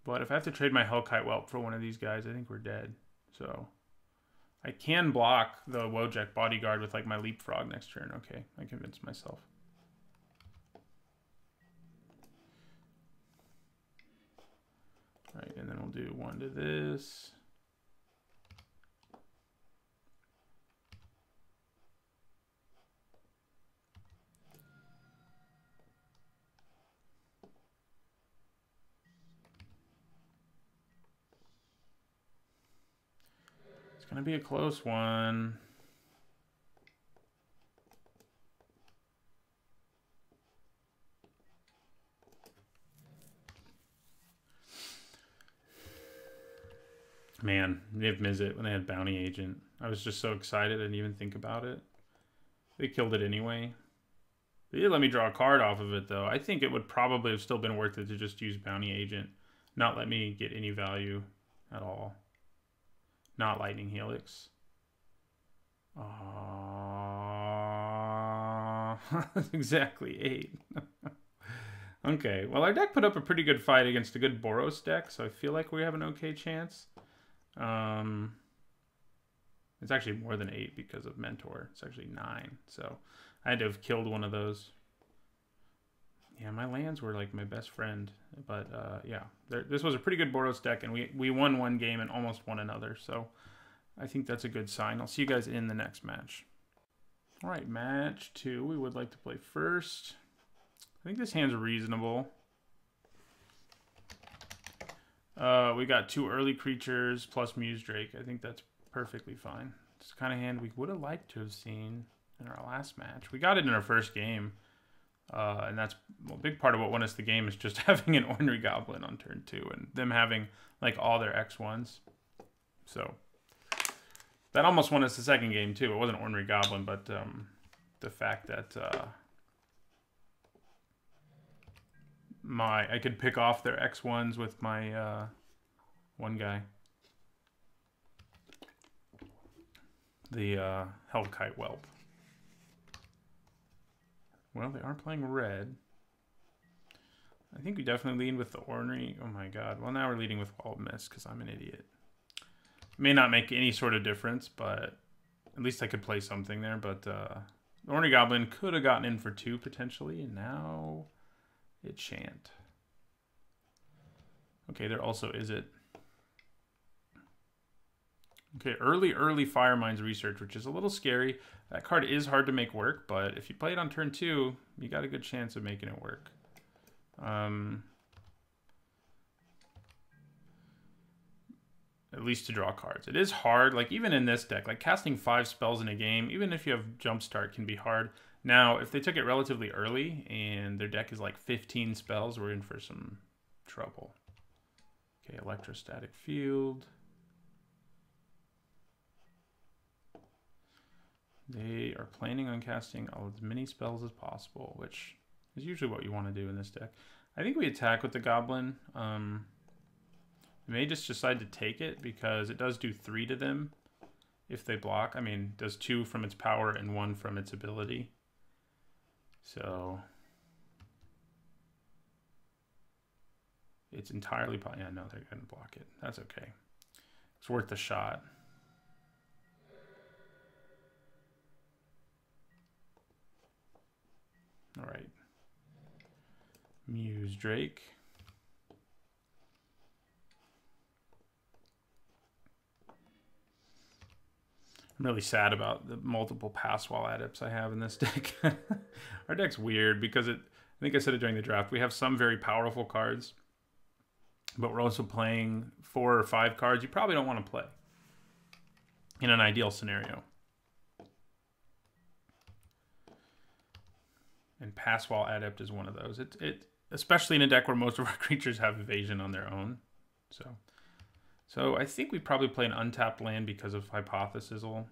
But if I have to trade my Hellkite Whelp for one of these guys, I think we're dead. So I can block the Wojek Bodyguard with like my Leapfrog next turn. Okay, I convinced myself. All right, and then we'll do 1 to this. It's going to be a close one. Man, Niv-Mizzet when they had Bounty Agent. I was just so excited I didn't even think about it. They killed it anyway. They did let me draw a card off of it, though. I think it would probably have still been worth it to just use Bounty Agent. Not let me get any value at all. Not Lightning Helix. That's exactly 8. Okay, well, our deck put up a pretty good fight against a good Boros deck, so I feel like we have an okay chance. It's actually more than 8 because of Mentor. It's actually 9, so I had to have killed one of those. Yeah, my lands were like my best friend, but yeah, this was a pretty good Boros deck, and we won one game and almost won another, so I think that's a good sign. I'll see you guys in the next match. All right, match 2. We would like to play first. I think this hand's reasonable. We got 2 early creatures plus Muse Drake. I think that's perfectly fine. It's the kind of hand we would have liked to have seen in our last match. We got it in our first game. And that's a big part of what won us the game is just having an Ornery Goblin on turn 2 and them having like all their X1s. So that almost won us the second game too. It wasn't Ornery Goblin, but the fact that I could pick off their X1s with my one guy. The Hellkite Whelp. Well, they are playing red. I think we definitely lead with the Ornery. Oh my god. Well, now we're leading with Wild Mist because I'm an idiot. May not make any sort of difference, but at least I could play something there. But the Ornery Goblin could have gotten in for 2 potentially, and now it shan't. Okay, there also is it. Okay, early Firemind's Research, which is a little scary. That card is hard to make work, but if you play it on turn 2, you got a good chance of making it work. At least to draw cards. It is hard, like even in this deck, like casting 5 spells in a game, even if you have Jumpstart, can be hard. Now, if they took it relatively early and their deck is like 15 spells, we're in for some trouble. Okay, Electrostatic Field. They are planning on casting as many spells as possible, which is usually what you want to do in this deck. I think we attack with the Goblin. We may just decide to take it because it does do 3 to them if they block. I mean, it does 2 from its power and 1 from its ability. So it's entirely possible. Yeah, no, they're going to block it. That's okay. It's worth the shot. All right. Muse Drake. I'm really sad about the multiple pass wall adepts I have in this deck. Our deck's weird because I think I said it during the draft, we have some very powerful cards, but we're also playing 4 or 5 cards you probably don't want to play in an ideal scenario. And Passwall Adept is one of those. It especially in a deck where most of our creatures have evasion on their own. So I think we probably play an untapped land because of Hypothesisal.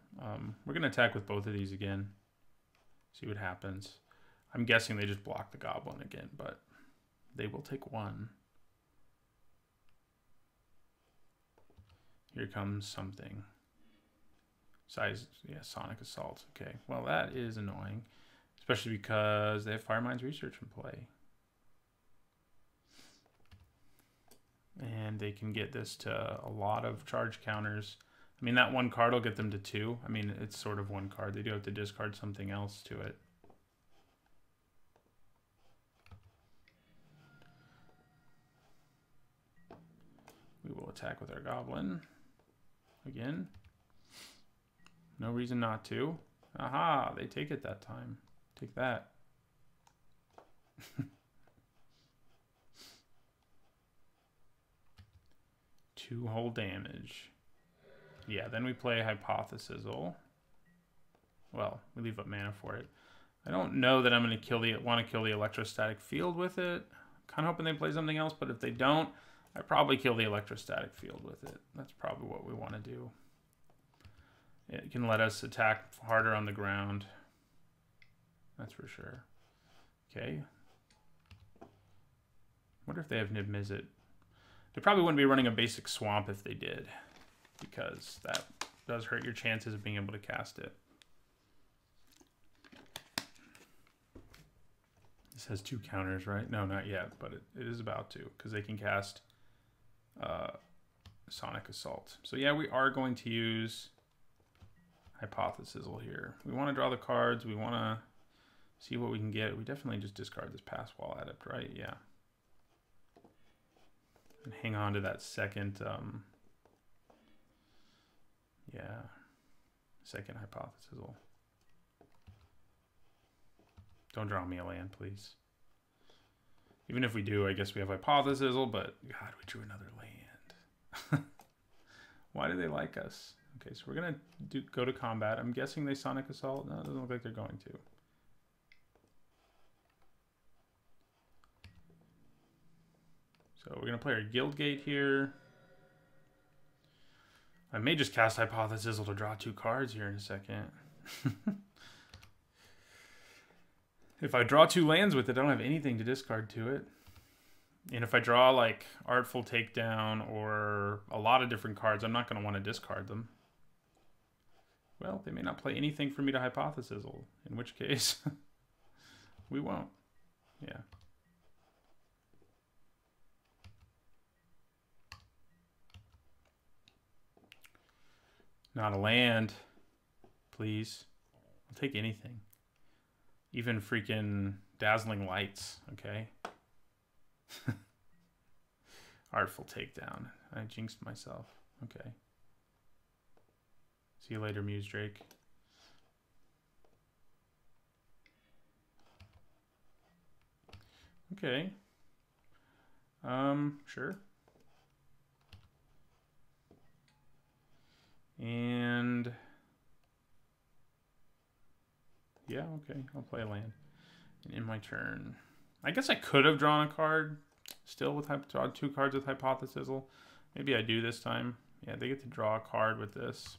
We're going to attack with both of these again. See what happens. I'm guessing they just block the Goblin again, but they will take 1. Here comes something. Size, yeah, Sonic Assault. Okay, well that is annoying. Especially because they have Firemind's Research in play. And they can get this to a lot of charge counters. I mean, that 1 card will get them to 2. I mean, it's sort of 1 card. They do have to discard something else to it. We will attack with our goblin. Again. No reason not to. Aha, they take it that time. Take that. 2 whole damage. Yeah, then we play Hypothesizzle. Well, we leave up mana for it. I don't know that I'm going to want to kill the electrostatic field with it. Kind of hoping they play something else, but if they don't, I probably kill the electrostatic field with it. That's probably what we want to do. It can let us attack harder on the ground. That's for sure. Okay. Wonder if they have Niv-Mizzet. They probably wouldn't be running a basic swamp if they did, because that does hurt your chances of being able to cast it. This has 2 counters, right? No, not yet, but it is about to, because they can cast Sonic Assault. So yeah, we are going to use Hypothesizzle here. We want to draw the cards. We want to see what we can get. We definitely just discard this Pass Wall Adept, right? Yeah. And hang on to that second, second Hypothesizzle. Don't draw me a land, please. Even if we do, I guess we have Hypothesizzle, but God, we drew another land. Why do they like us? Okay, so we're going to go to combat. I'm guessing they Sonic Assault. No, it doesn't look like they're going to. So we're going to play our Guildgate here. I may just cast Hypothesizzle to draw 2 cards here in a second. If I draw 2 lands with it, I don't have anything to discard to it. And if I draw like Artful Takedown or a lot of different cards, I'm not going to want to discard them. Well, they may not play anything for me to Hypothesizzle, in which case we won't. Yeah. Not a land, please. I'll take anything. Even freaking Dazzling Lights, okay? Artful Takedown. I jinxed myself. Okay. See you later, Muse Drake. Okay. Sure. And yeah, okay, I'll play a land. And in my turn, I guess I could have drawn a card still with draw 2 cards with Hypothesizzle. Maybe I do this time. Yeah, they get to draw a card with this.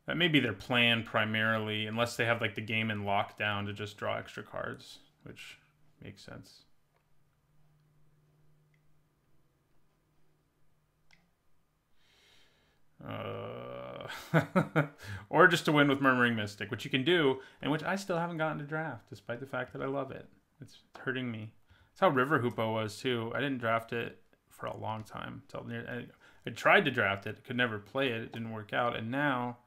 That may be their plan primarily, unless they have like the game in lockdown to just draw extra cards, which makes sense. Or just to win with Murmuring Mystic, which you can do, and which I still haven't gotten to draft, despite the fact that I love it. It's hurting me. That's how River Hoopo was, too. I didn't draft it for a long time. I tried to draft it, could never play it. It didn't work out, and now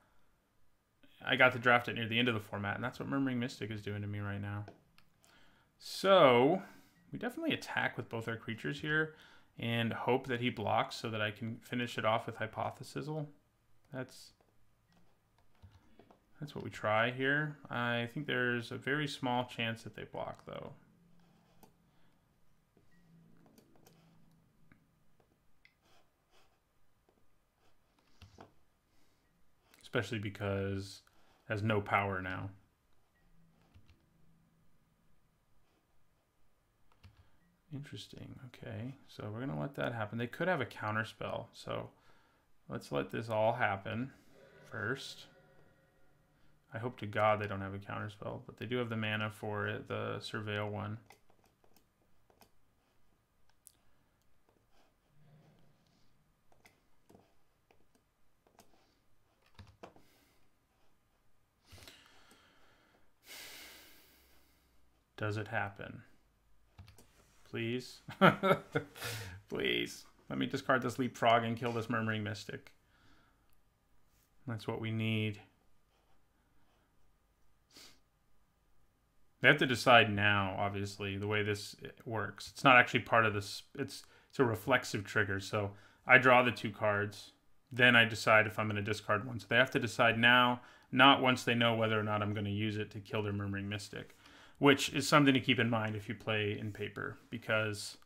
I got to draft it near the end of the format, and that's what Murmuring Mystic is doing to me right now. So, we definitely attack with both our creatures here, and hope that he blocks so that I can finish it off with Hypothesizzle. That's what we try here. I think there's a very small chance that they block, though. Especially because it has no power now. Interesting. Okay, so we're going to let that happen. They could have a counter spell, so let's let this all happen first. I hope to God they don't have a counter spell, but they do have the mana for it, the Surveil one. Does it happen? Please. Please. Let me discard this Leapfrog and kill this Murmuring Mystic. That's what we need. They have to decide now, obviously, the way this works. It's not actually part of this. It's It's a reflexive trigger. So I draw the 2 cards. Then I decide if I'm going to discard one. So they have to decide now, not once they know whether or not I'm going to use it to kill their Murmuring Mystic. Which is something to keep in mind if you play in paper. Because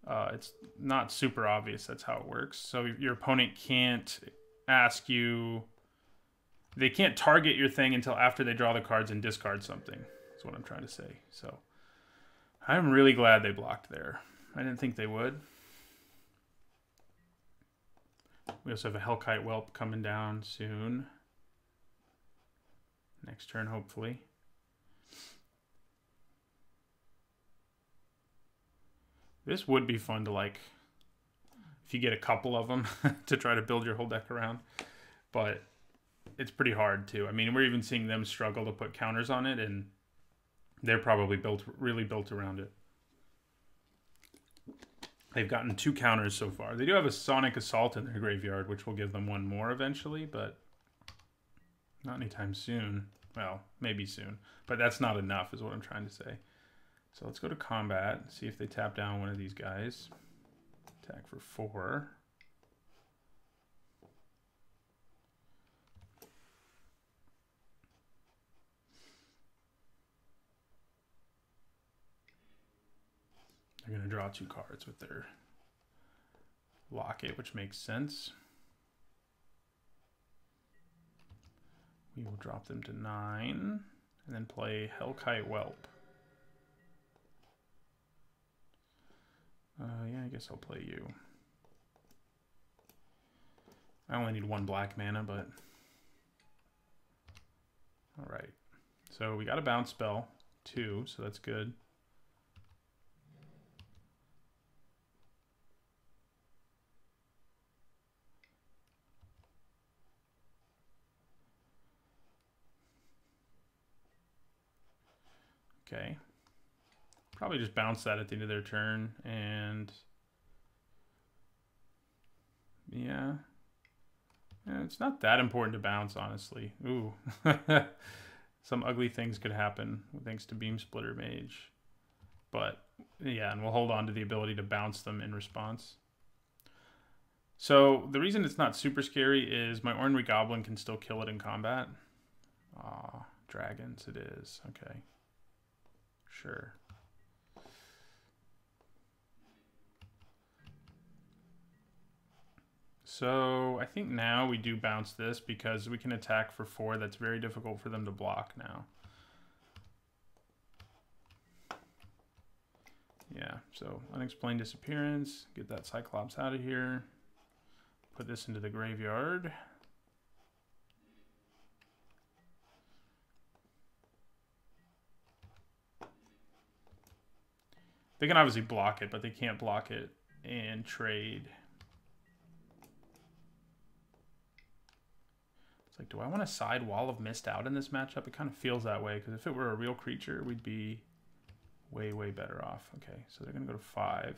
it's not super obvious that's how it works. So your opponent can't ask you... They can't target your thing until after they draw the cards and discard something. That's what I'm trying to say. So I'm really glad they blocked there. I didn't think they would. We also have a Hellkite Whelp coming down soon. Next turn, hopefully. This would be fun to, like, if you get a couple of them to try to build your whole deck around. But it's pretty hard too. I mean, we're even seeing them struggle to put counters on it, and they're probably really built around it. They've gotten 2 counters so far. They do have a Sonic Assault in their graveyard, which will give them 1 more eventually, but not anytime soon. Well, maybe soon, but that's not enough is what I'm trying to say. So let's go to combat, see if they tap down one of these guys. Attack for 4. They're going to draw 2 cards with their Locket, which makes sense. We will drop them to 9 and then play Hellkite Whelp. Yeah, I guess I'll play you. I only need 1 black mana, but... Alright. So we got a bounce spell, 2, so that's good. Okay. Probably just bounce that at the end of their turn, and yeah, it's not that important to bounce, honestly. Ooh, some ugly things could happen thanks to Beam Splitter Mage, but yeah, and we'll hold on to the ability to bounce them in response. So the reason it's not super scary is my Ornery Goblin can still kill it in combat. Ah, dragons it is. Okay, sure. So I think now we do bounce this because we can attack for 4. That's very difficult for them to block now. Yeah, so Unexplained Disappearance. Get that Cyclops out of here. Put this into the graveyard. They can obviously block it, but they can't block it and trade. It's like, do I want to side Wall of Mist out in this matchup? It kind of feels that way, because if it were a real creature, we'd be way, way better off. Okay, so they're going to go to 5.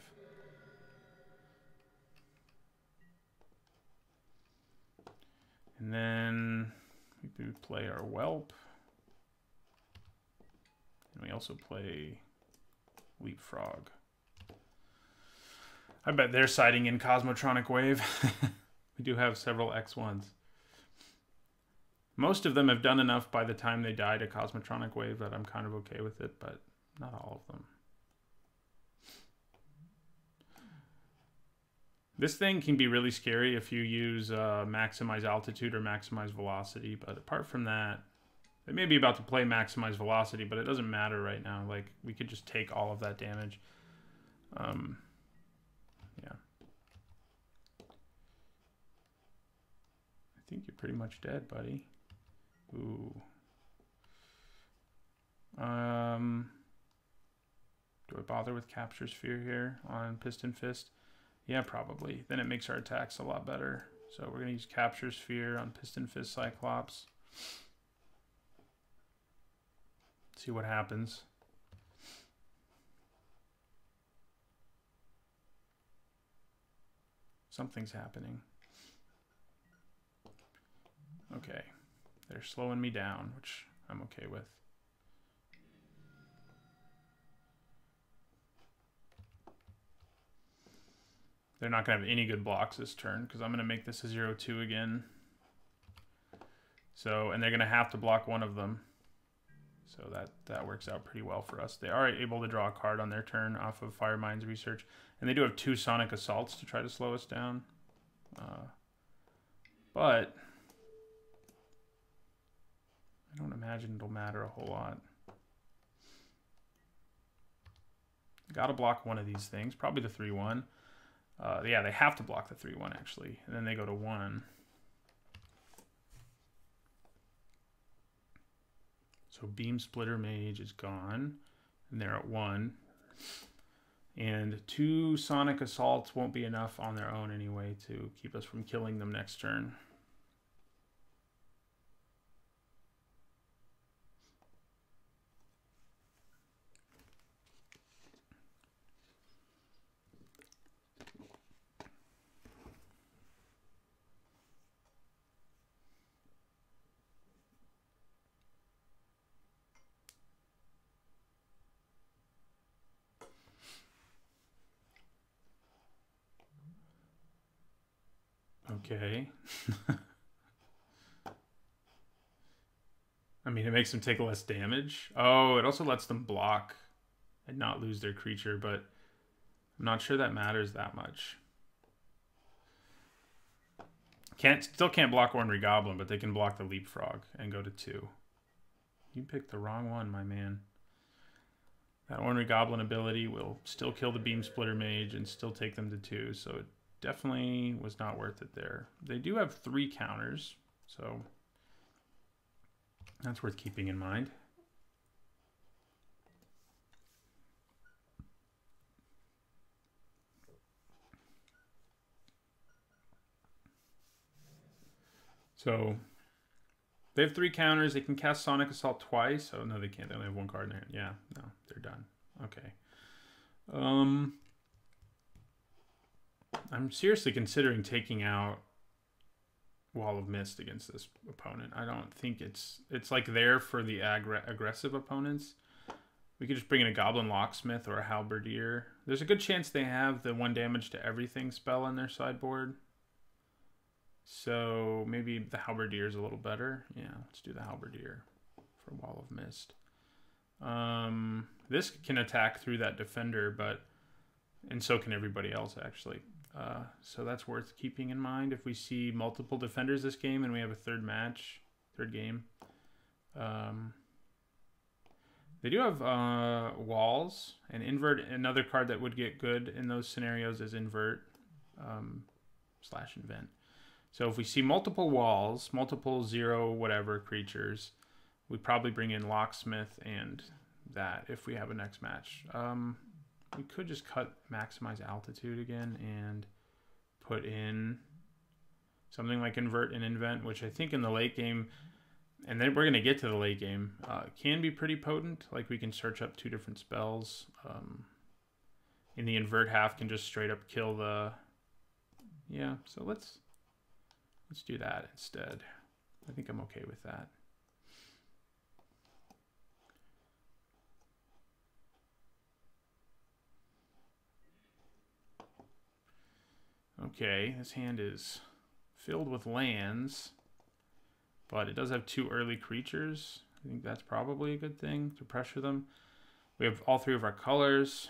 And then we do play our Whelp. And we also play Leapfrog. I bet they're siding in Cosmotronic Wave. We do have several X1s. Most of them have done enough by the time they die to Cosmotronic Wave that I'm kind of okay with it, but not all of them. This thing can be really scary if you use Maximize Altitude or Maximize Velocity, but apart from that, they may be about to play Maximize Velocity, but it doesn't matter right now. Like, we could just take all of that damage. Yeah. I think you're pretty much dead, buddy. Ooh. Do I bother with Capture Sphere here on Piston Fist? Yeah, probably. Then it makes our attacks a lot better. So we're going to use Capture Sphere on Piston Fist Cyclops. See what happens. Something's happening. Okay. They're slowing me down, which I'm okay with. They're not going to have any good blocks this turn because I'm going to make this a 0-2 again. So, and they're going to have to block one of them. So that works out pretty well for us. They are able to draw a card on their turn off of Firemind's Research. And they do have 2 Sonic Assaults to try to slow us down. But I don't imagine it'll matter a whole lot. Got to block one of these things, probably the 3-1. Yeah, they have to block the 3-1 actually. And then they go to 1. So Beam Splitter Mage is gone, and they're at 1. And 2 Sonic Assaults won't be enough on their own anyway to keep us from killing them next turn. Okay. I mean, it makes them take less damage. Oh, it also lets them block and not lose their creature, but I'm not sure that matters that much. Still can't block Ornery Goblin, but they can block the Leapfrog and go to 2. You picked the wrong one, my man. That Ornery Goblin ability will still kill the Beam Splitter Mage and still take them to 2, so it definitely was not worth it there. They do have 3 counters, so that's worth keeping in mind. So they have 3 counters. They can cast Sonic Assault twice. Oh, no, they can't. They only have 1 card in their hand. Yeah, no, they're done. Okay. I'm seriously considering taking out Wall of Mist against this opponent. I don't think it's like there for the aggressive opponents. We could just bring in a Goblin Locksmith or a Halberdier. There's a good chance they have the 1 damage to everything spell on their sideboard. So maybe the Halberdier is a little better. Yeah, let's do the Halberdier for Wall of Mist. This can attack through that defender, and so can everybody else actually. So that's worth keeping in mind if we see multiple defenders this game and we have a third game. They do have walls and invert. Another card that would get good in those scenarios is invert / invent. So if we see multiple walls, multiple 0 whatever creatures, we probably bring in Locksmith and that if we have a next match. We could just maximize altitude again and put in something like invert and invent, which I think in the late game, and then we're going to get to the late game, can be pretty potent. Like we can search up 2 different spells. In the invert half can just straight up kill the... Yeah, so let's do that instead. I think I'm okay with that. Okay, this hand is filled with lands, but it does have 2 early creatures. I think that's probably a good thing to pressure them. We have all 3 of our colors.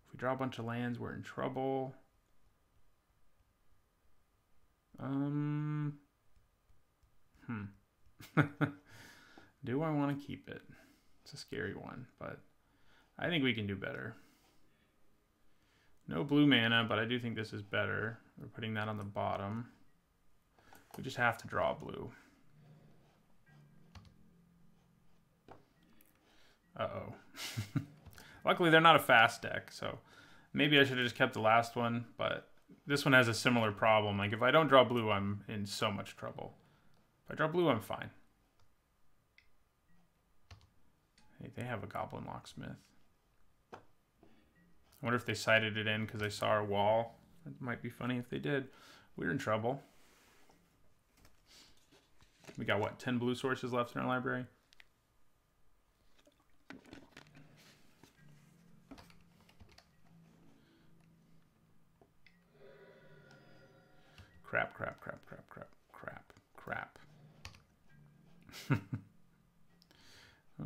If we draw a bunch of lands, we're in trouble. Do I want to keep it? It's a scary one, but I think we can do better. No blue mana, but I do think this is better. We're putting that on the bottom. We just have to draw blue. Uh-oh. Luckily, they're not a fast deck, so maybe I should have just kept the last one, but this one has a similar problem. Like, if I don't draw blue, I'm in so much trouble. If I draw blue, I'm fine. Hey, they have a Goblin Locksmith. I wonder if they sided it in because they saw our wall. It might be funny if they did. We're in trouble. We got, what, 10 blue sources left in our library?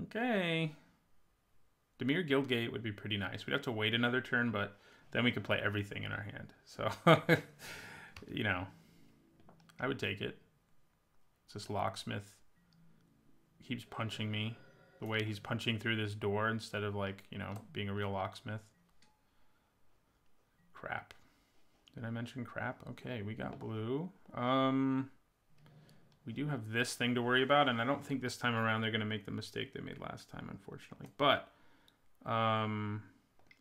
Okay. Dimir Guildgate would be pretty nice. We'd have to wait another turn, but then we could play everything in our hand. So, you know, I would take it. It's this locksmith. He keeps punching me the way he's punching through this door instead of, like, you know, being a real locksmith. Crap. Did I mention crap? Okay, we got blue. We do have this thing to worry about, and I don't think this time around they're going to make the mistake they made last time, unfortunately. But I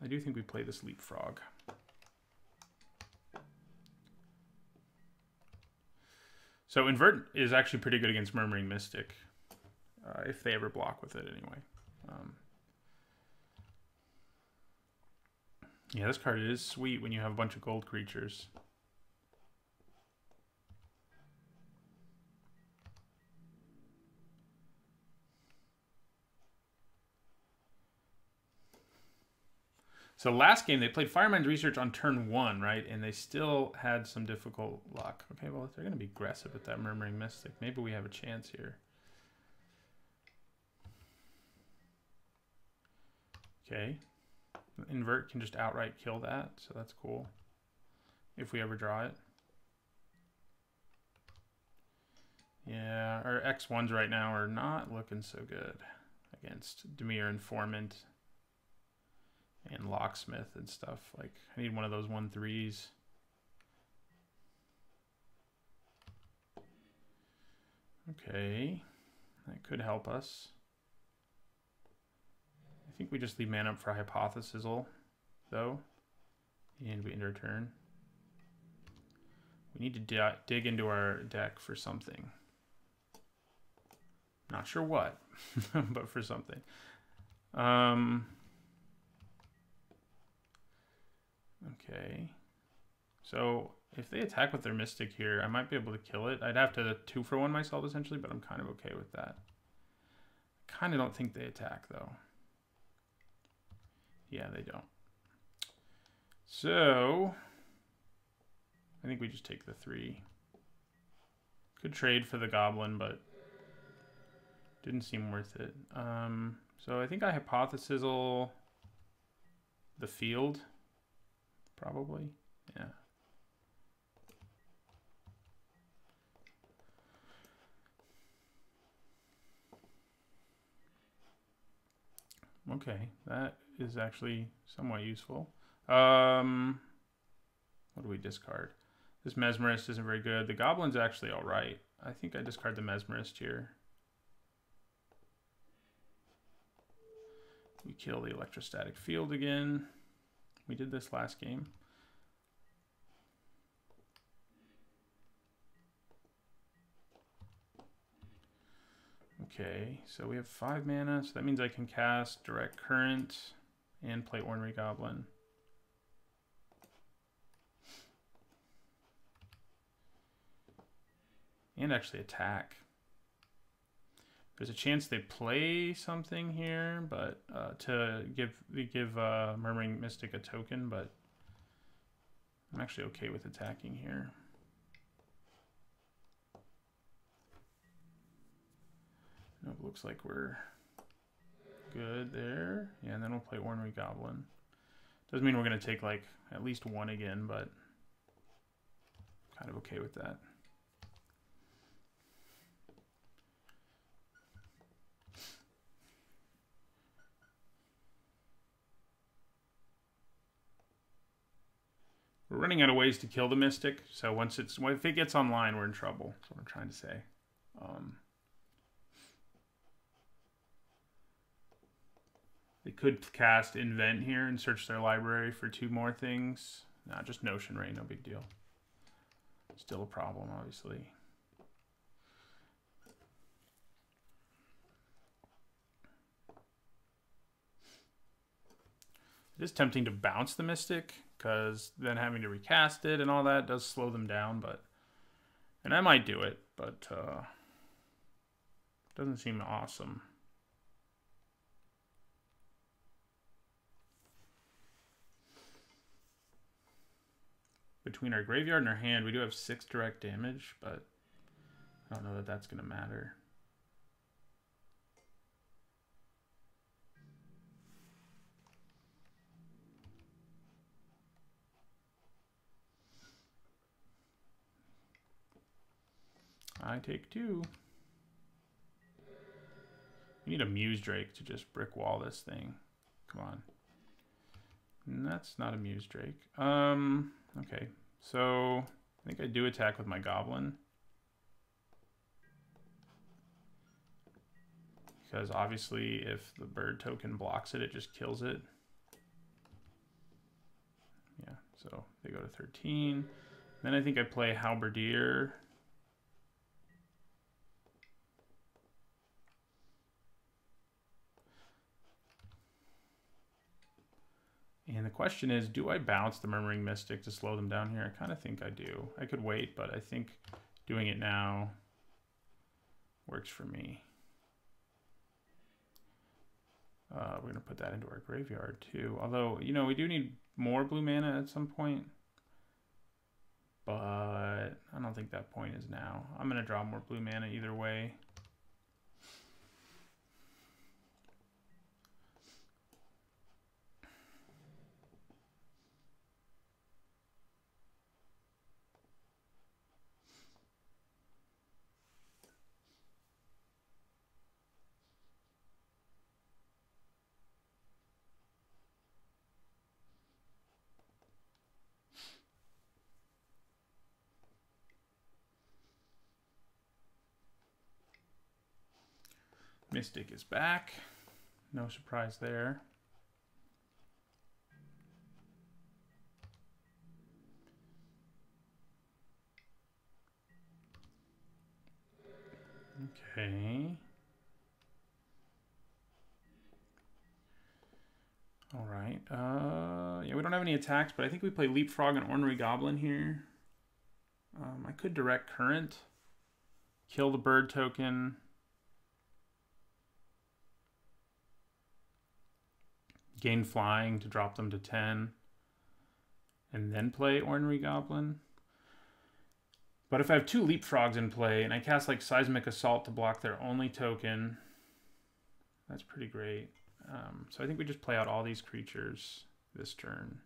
do think we play this leapfrog. So invert is actually pretty good against Murmuring Mystic, if they ever block with it anyway. Yeah, this card is sweet when you have a bunch of gold creatures. So last game, they played Firemind's Research on turn 1, right? And they still had some difficult luck. Okay, well, if they're going to be aggressive with that Murmuring Mystic, maybe we have a chance here. Okay. Invert can just outright kill that, so that's cool. If we ever draw it. Yeah, our X1s right now are not looking so good against Dimir Informant and Locksmith and stuff. Like, I need one of those 1/3s. Okay, that could help us. I think we just leave mana up for Hypothesizal, though, and we end our turn. We need to dig into our deck for something. Not sure what, but for something. Okay. So if they attack with their Mystic here, I might be able to kill it. I'd have to 2-for-1 myself, essentially, but I'm kind of okay with that. I kind of don't think they attack, though. Yeah, they don't. So I think we just take the 3. Could trade for the Goblin, but didn't seem worth it. So I think I Hypothesizal the field, probably. Yeah. Okay, that is actually somewhat useful. What do we discard? This Mesmerist isn't very good. The Goblin's actually all right. I think I discard the Mesmerist here. We kill the Electrostatic Field again. We did this last game. Okay, so we have 5 mana, so that means I can cast Direct Current and play Ornery Goblin. And actually attack. There's a chance they play something here, but to give Murmuring Mystic a token, but I'm actually okay with attacking here. Nope, looks like we're good there. Yeah, and then we'll play Ornery Goblin. Doesn't mean we're going to take like at least 1 again, but kind of okay with that. We're running out of ways to kill the Mystic, so if it gets online, we're in trouble. That's what I'm trying to say. They could cast Invent here and search their library for 2 more things. Nah, just Notion Ray, no big deal. Still a problem, obviously. It is tempting to bounce the Mystic, because then having to recast it and all that does slow them down, and I might do it, but doesn't seem awesome. Between our graveyard and our hand, we do have 6 direct damage, but I don't know that that's going to matter. I take 2. We need a Muse Drake to just brick wall this thing. Come on. And that's not a Muse Drake. Okay, so I think I do attack with my Goblin. Because obviously if the bird token blocks it, it just kills it. Yeah, so they go to 13. Then I think I play Halberdier. And the question is, do I bounce the Murmuring Mystic to slow them down here? I kind of think I do. I could wait, but I think doing it now works for me. We're going to put that into our graveyard too. Although, you know, we do need more blue mana at some point. But I don't think that point is now. I'm going to draw more blue mana either way. Mystic is back. No surprise there. Okay. All right. Yeah, we don't have any attacks, but I think we play Leapfrog and Ornery Goblin here. I could direct Current, kill the bird token. Gain flying to drop them to 10. And then play Ornery Goblin. But if I have 2 Leapfrogs in play and I cast like Seismic Assault to block their only token, that's pretty great. So I think we just play out all these creatures this turn.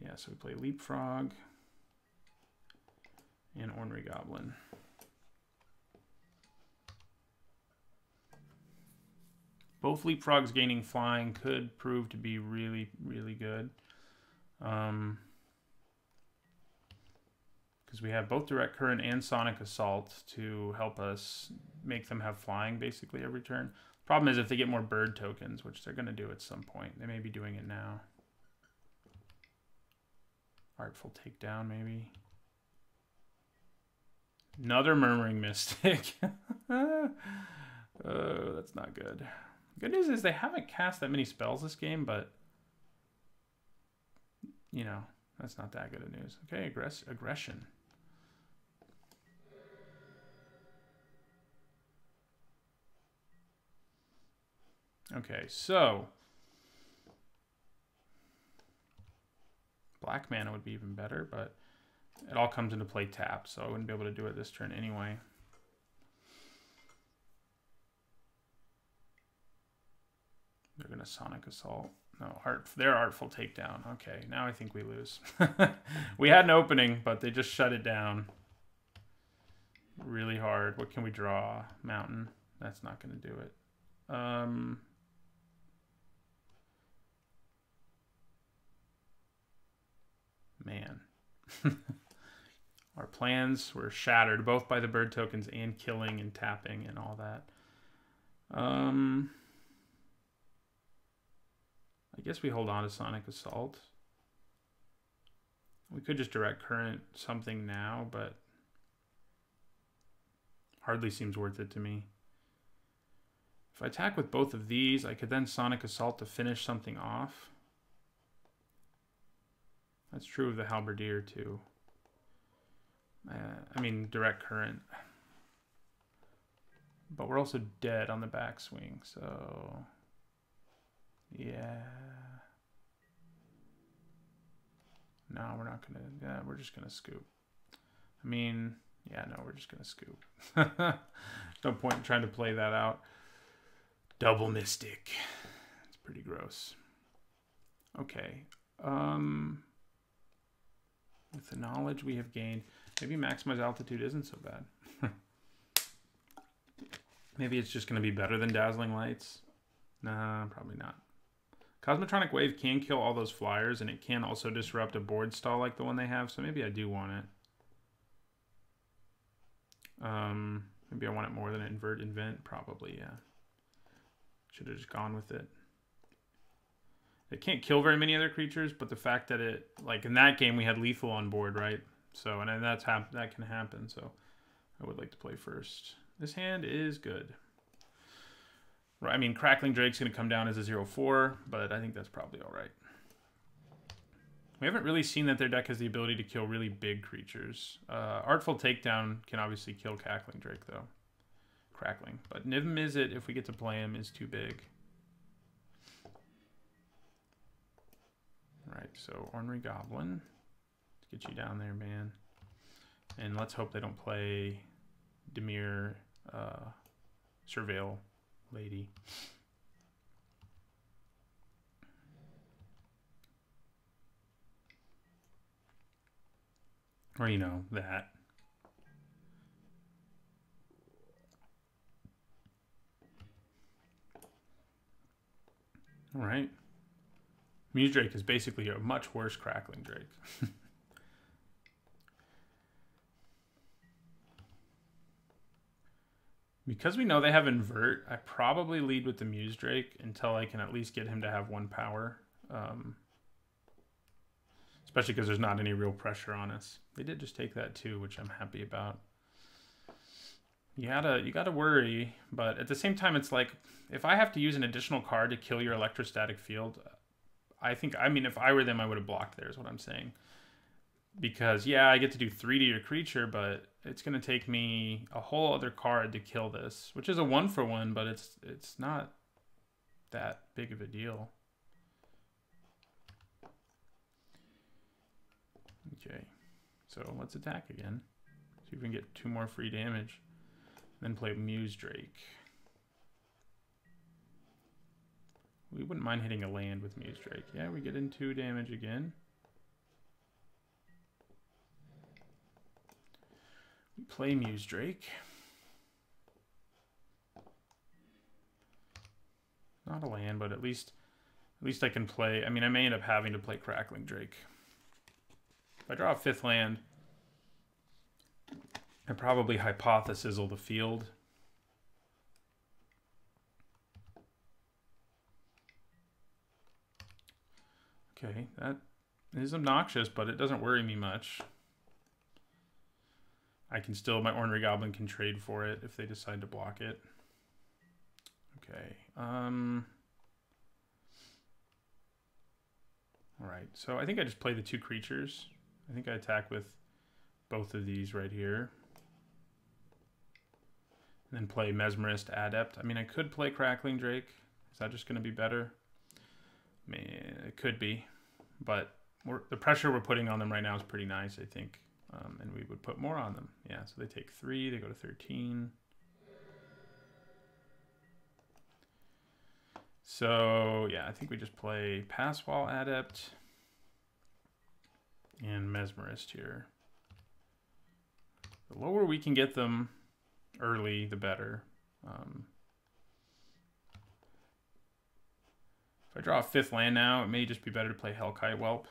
Yeah, so we play Leapfrog and Ornery Goblin. Both Leapfrogs gaining flying could prove to be really, really good. Because we have both Direct Current and Sonic Assault to help us make them have flying basically every turn. Problem is if they get more bird tokens, which they're going to do at some point. They may be doing it now. Artful Takedown, maybe. Another Murmuring Mystic. Oh, that's not good. Good news is they haven't cast that many spells this game, but, you know, that's not that good of news. Okay, aggression. Okay, so black mana would be even better, but it all comes into play tapped, so I wouldn't be able to do it this turn anyway. They're going to Sonic Assault. No, they're Artful Takedown. Okay, now I think we lose. We had an opening, but they just shut it down really hard. What can we draw? Mountain. That's not going to do it. Man. Our plans were shattered, both by the bird tokens and killing and tapping and all that. I guess we hold on to Sonic Assault. We could just Direct Current something now, but hardly seems worth it to me. If I attack with both of these, I could then Sonic Assault to finish something off. That's true of the Halberdier too. I mean, Direct Current. But we're also dead on the backswing, so... Yeah. No, we're not gonna. Yeah, we're just gonna scoop. I mean, yeah, no, we're just gonna scoop. No point in trying to play that out. Double Mystic. It's pretty gross. Okay. With the knowledge we have gained, maybe maximize altitude isn't so bad. Maybe it's just going to be better than Dazzling Lights. Nah, probably not. Cosmotronic Wave can kill all those flyers, and it can also disrupt a board stall like the one they have, so maybe I do want it. Maybe I want it more than Invent. Probably, yeah. Should have just gone with it. It can't kill very many other creatures, but the fact that it, like in that game, we had lethal on board, right? So, and that can happen, so I would like to play first. This hand is good. Right, I mean, Crackling Drake's going to come down as a 0/4, but I think that's probably all right. We haven't really seen that their deck has the ability to kill really big creatures. Artful Takedown can obviously kill Crackling Drake, though. Crackling. But Niv-Mizzet, if we get to play him, is too big. Alright, so Ornery Goblin. Let's get you down there, man. And let's hope they don't play Dimir Surveil Lady. Or, you know, that. All right. Muse Drake is basically a much worse Crackling Drake. Because we know they have Invert, I probably lead with the Muse Drake until I can at least get him to have 1 power. Especially because there's not any real pressure on us. They did just take that too, which I'm happy about. You gotta worry, but at the same time, it's like, if I have to use an additional card to kill your electrostatic field, I mean, if I were them, I would have blocked there, is what I'm saying. Because, yeah, I get to do 3 to your creature, but it's going to take me a whole other card to kill this, which is a 1-for-1, but it's not that big of a deal. Okay, so let's attack again. See if we can get 2 more free damage. Then play Muse Drake. We wouldn't mind hitting a land with Muse Drake. Yeah, we get in 2 damage again. We play Muse Drake. Not a land, but at least I can play. I mean, I may end up having to play Crackling Drake. If I draw a 5th land, I probably Hypothesizzle the field. Okay, that is obnoxious, but it doesn't worry me much. I can still, my Ornery Goblin can trade for it if they decide to block it. Okay. All right, so I think I just play the 2 creatures. I think I attack with both of these right here. And then play Mesmerist Adept. I mean, I could play Crackling Drake. Is that just going to be better? I mean, it could be. But the pressure we're putting on them right now is pretty nice, I think. And we would put more on them. Yeah, so they take 3. They go to 13. So, yeah, I think we just play Passwall Adept and Mesmerist here. The lower we can get them early, the better. If I draw a 5th land now, it may just be better to play Hellkite Whelp.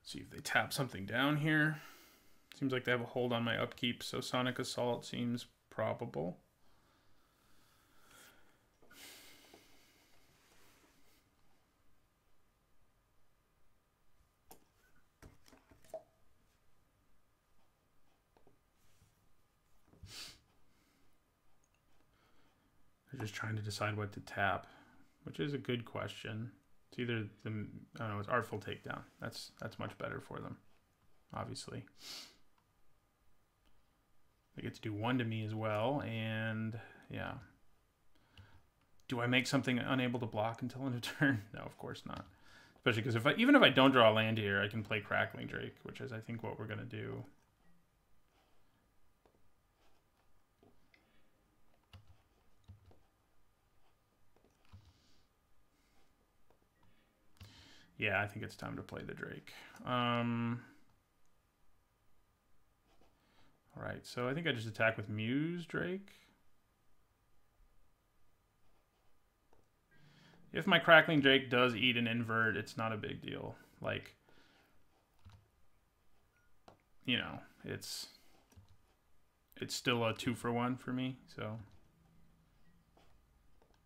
See if they tap something down here. Seems like they have a hold on my upkeep, so Sonic Assault seems probable. They're just trying to decide what to tap, which is a good question. It's either the, I don't know, it's Artful Takedown. That's much better for them, obviously. They get to do 1 to me as well, and yeah. Do I make something unable to block until end of turn? No, of course not. Especially because even if I don't draw a land here, I can play Crackling Drake, which is I think what we're gonna do. Yeah, I think it's time to play the Drake. All right, so I think I just attack with Muse Drake. If my Crackling Drake does eat an invert, it's not a big deal. Like, you know, it's still a 2-for-1 for me, so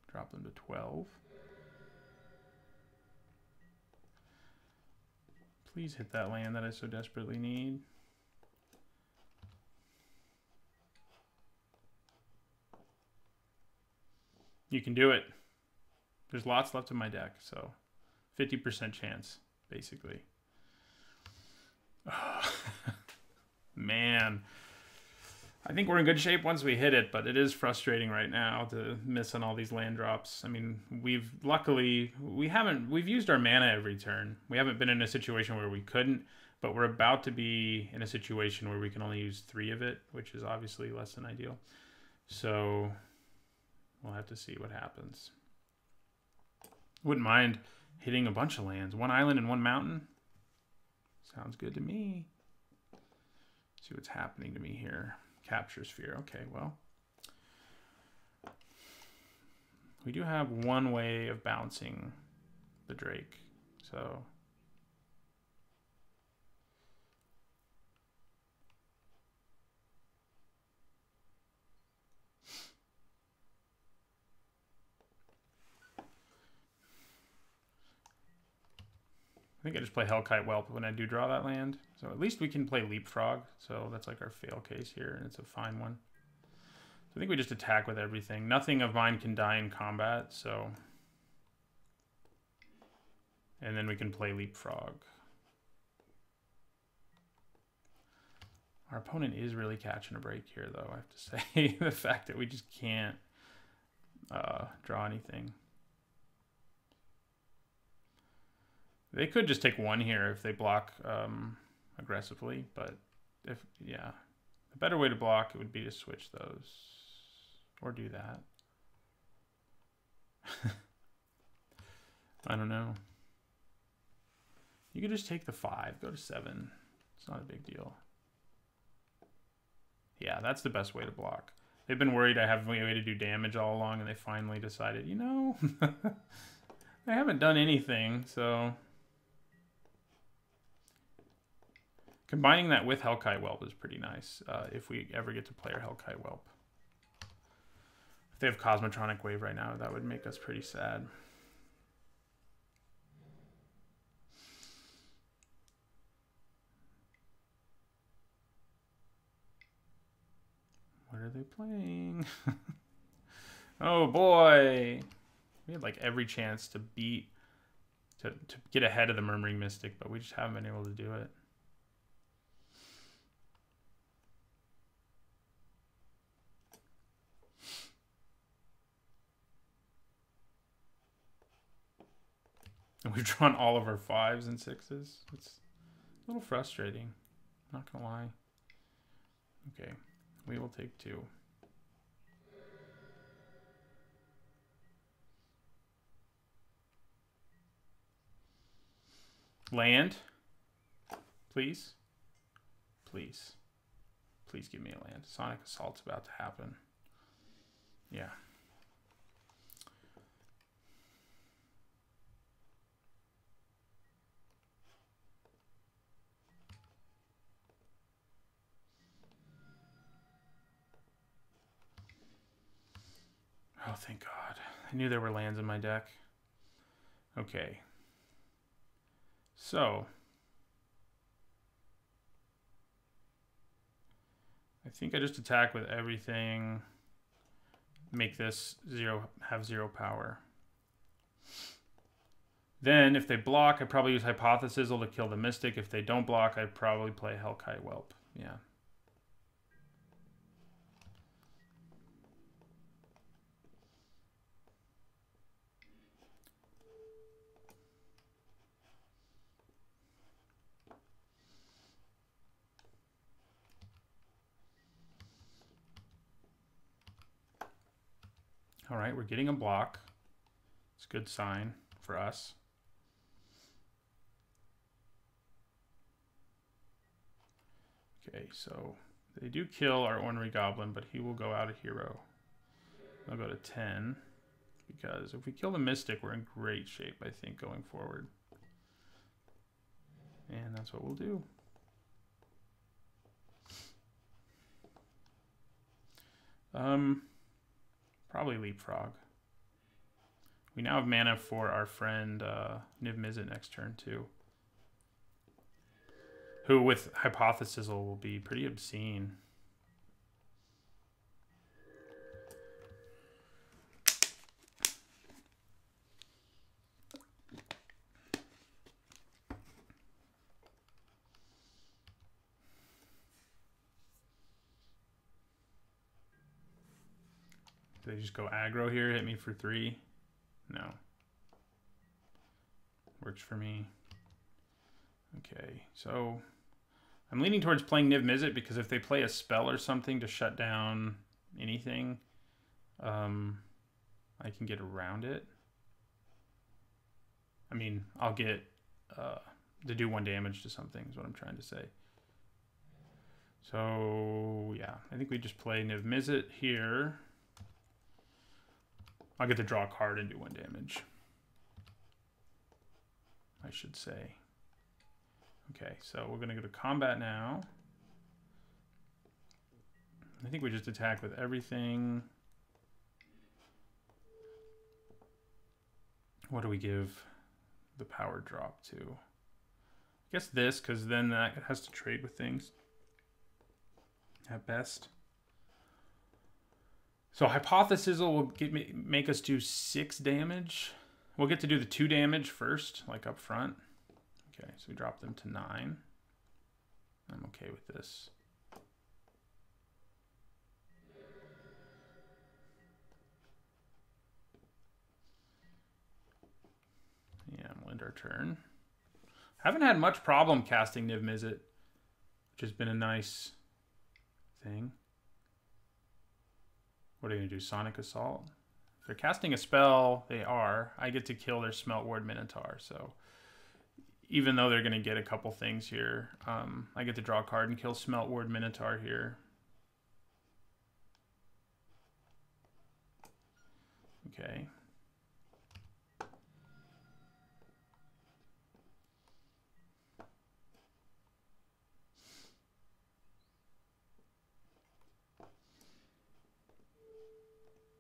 drop them to 12. Please hit that land that I so desperately need. You can do it. There's lots left in my deck, so 50% chance, basically. Oh, man. I think we're in good shape once we hit it, but it is frustrating right now to miss on all these land drops. I mean, we've used our mana every turn. We haven't been in a situation where we couldn't, but we're about to be in a situation where we can only use 3 of it, which is obviously less than ideal. So we'll have to see what happens. Wouldn't mind hitting a bunch of lands. 1 island and 1 mountain. Sounds good to me. Let's see what's happening to me here. Capture Sphere. Okay, well. We do have one way of bouncing the Drake. So I think I just play Hellkite Whelp when I do draw that land. So at least we can play Leapfrog. So that's like our fail case here, and it's a fine one. So I think we just attack with everything. Nothing of mine can die in combat, so... And then we can play Leapfrog. Our opponent is really catching a break here, though, I have to say. The fact that we just can't draw anything. They could just take 1 here if they block aggressively, but yeah. A better way to block it would be to switch those. Or do that. I don't know. You could just take the 5, go to 7. It's not a big deal. Yeah, that's the best way to block. They've been worried I have a way to do damage all along, and they finally decided, you know, they haven't done anything, so... Combining that with Hellkite Whelp is pretty nice, if we ever get to play our Hellkite Whelp. If they have Cosmotronic Wave right now, that would make us pretty sad. What are they playing? Oh boy! We had like every chance to get ahead of the Murmuring Mystic, but we just haven't been able to do it. And we've drawn all of our 5s and 6s. It's a little frustrating, not gonna lie. Okay, we will take 2. Land, please. Please. Please give me a land. Sonic Assault's about to happen. Yeah. Oh, thank God. I knew there were lands in my deck. Okay. So. I think I just attack with everything. Make this have 0 power. Then, if they block, I probably use Hypothesis to kill the Mystic. If they don't block, I probably play Hellkite Whelp. Yeah. All right, we're getting a block. It's a good sign for us. Okay, so they do kill our Ornery Goblin, but he will go out a hero. I'll go to 10, because if we kill the Mystic, we're in great shape, I think, going forward. And that's what we'll do. Probably Leapfrog. We now have mana for our friend Niv-Mizzet next turn, too. Who, with Hypothesis, will be pretty obscene. Do they just go aggro here, hit me for 3? No. Works for me. Okay, so I'm leaning towards playing Niv-Mizzet because if they play a spell or something to shut down anything, I can get around it. I mean, I'll get to do 1 damage to something is what I'm trying to say. So, yeah, I think we just play Niv-Mizzet here. I'll get to draw a card and do 1 damage, I should say. Okay, so we're going to go to combat now. I think we just attack with everything. What do we give the power drop to? I guess this, because then that has to trade with things at best. So Hypothesis will make us do 6 damage. We'll get to do the 2 damage first, like up front. Okay, so we drop them to 9. I'm okay with this. Yeah, we'll end our turn. Haven't had much problem casting Niv-Mizzet, which has been a nice thing. What are they going to do? Sonic Assault? If they're casting a spell, they are. I get to kill their Smelt Ward Minotaur. So even though they're going to get a couple things here, I get to draw a card and kill Smelt Ward Minotaur here. Okay.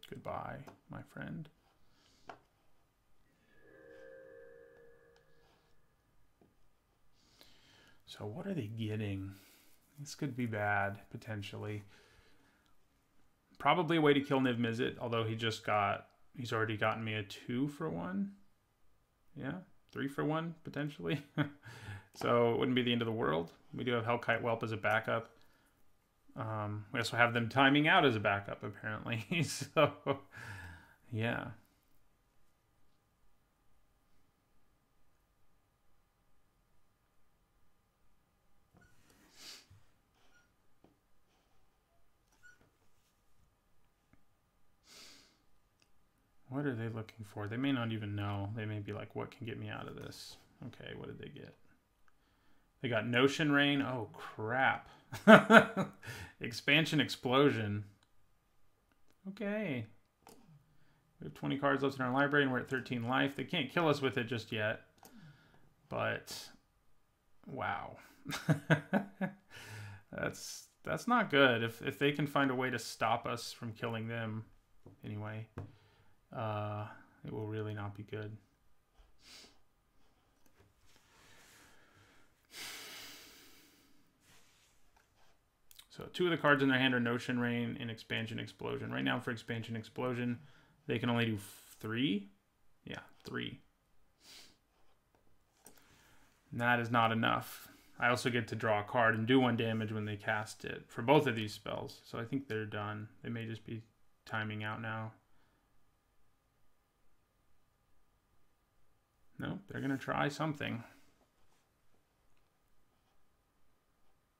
Goodbye, my friend. So what are they getting? This could be bad, potentially. Probably a way to kill Niv-Mizzet, although he's already gotten me a 2 for 1. Yeah, 3 for 1, potentially. So it wouldn't be the end of the world. We do have Hellkite Whelp as a backup. We also have them timing out as a backup, apparently. So, yeah. What are they looking for? They may not even know. They may be like, what can get me out of this? Okay, what did they get? They got Notion Rain. Oh, crap. Expansion Explosion. Okay. We have 20 cards left in our library and we're at 13 life. They can't kill us with it just yet. But, wow. That's not good. If they can find a way to stop us from killing them, anyway, it will really not be good. So 2 of the cards in their hand are Notion Rain and Expansion Explosion. Right now for Expansion Explosion, they can only do 3. Yeah, 3. And that is not enough. I also get to draw a card and do 1 damage when they cast it for both of these spells. So I think they're done. They may just be timing out now. Nope, they're going to try something.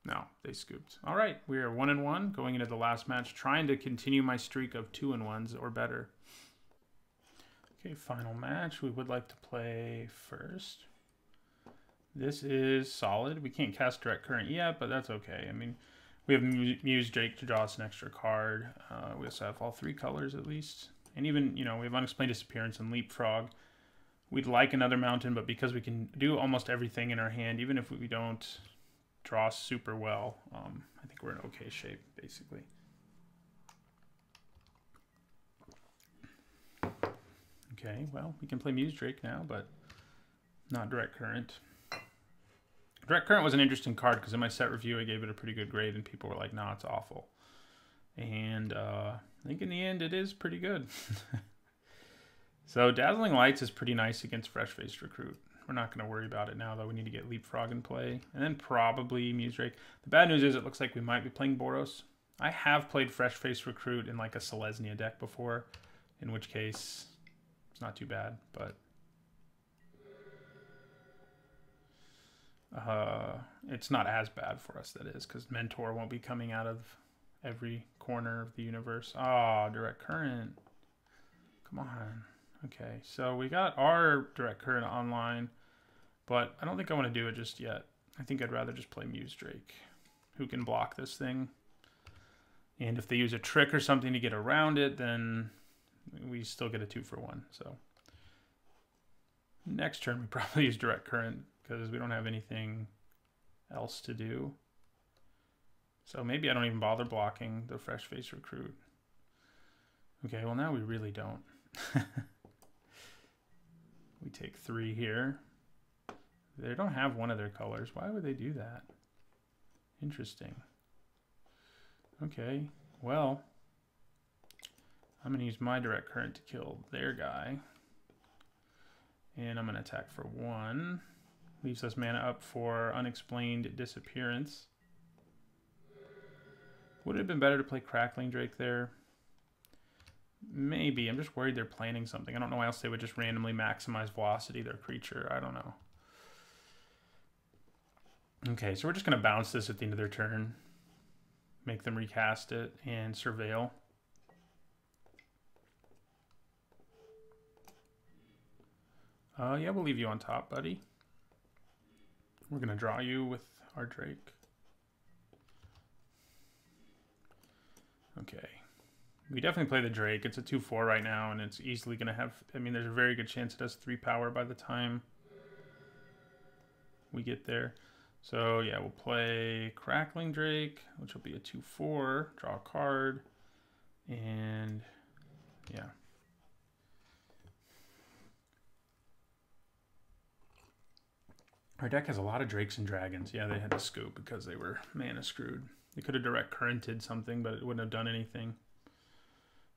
No, they scooped. All right, we are 1-1 going into the last match, trying to continue my streak of 2-1s or better. Okay, final match. We would like to play first. This is solid. We can't cast Direct Current yet, but that's okay. I mean, we have Niv-Mizzet to draw us an extra card. We also have all 3 colors at least. And even, you know, we have Unexplained Disappearance and Leapfrog. We'd like another mountain, but because we can do almost everything in our hand, even if we don't draw super well, I think we're in okay shape, basically. Okay, well, we can play Musedrake now, but not Direct Current. Direct Current was an interesting card because in my set review I gave it a pretty good grade and people were like, nah, it's awful. And I think in the end it is pretty good. So Dazzling Lights is pretty nice against Fresh-Faced Recruit. We're not going to worry about it now, though. We need to get Leapfrog in play. And then probably Musedrake. The bad news is it looks like we might be playing Boros. I have played Fresh-Faced Recruit in like a Selesnya deck before, in which case it's not too bad, but it's not as bad for us, that is, because Mentor won't be coming out of every corner of the universe. Oh, Direct Current. Come on. Okay, so we got our Direct Current online, but I don't think I want to do it just yet. I think I'd rather just play Musedrake, who can block this thing. And if they use a trick or something to get around it, then we still get a 2-for-1. So next turn we probably use Direct Current because we don't have anything else to do. So maybe I don't even bother blocking the Fresh-Faced Recruit. Okay, well now we really don't. We take 3 here. They don't have one of their colors. Why would they do that? Interesting. Okay, well, I'm going to use my Direct Current to kill their guy. And I'm going to attack for 1. Leaves us mana up for Unexplained Disappearance. Would it have been better to play Crackling Drake there? Maybe. I'm just worried they're planning something. I don't know why else they would just randomly maximize velocity their creature. I don't know. Okay, so we're just going to bounce this at the end of their turn. Make them recast it and surveil. Yeah, we'll leave you on top, buddy. We're going to draw you with our Drake. Okay. We definitely play the Drake. It's a 2-4 right now, and it's easily going to have... I mean, there's a very good chance it has 3 power by the time we get there. So, yeah, we'll play Crackling Drake, which will be a 2-4. Draw a card. And, yeah. Our deck has a lot of Drakes and Dragons. Yeah, they had to scoop because they were mana screwed. They could have Direct Currented something, but it wouldn't have done anything.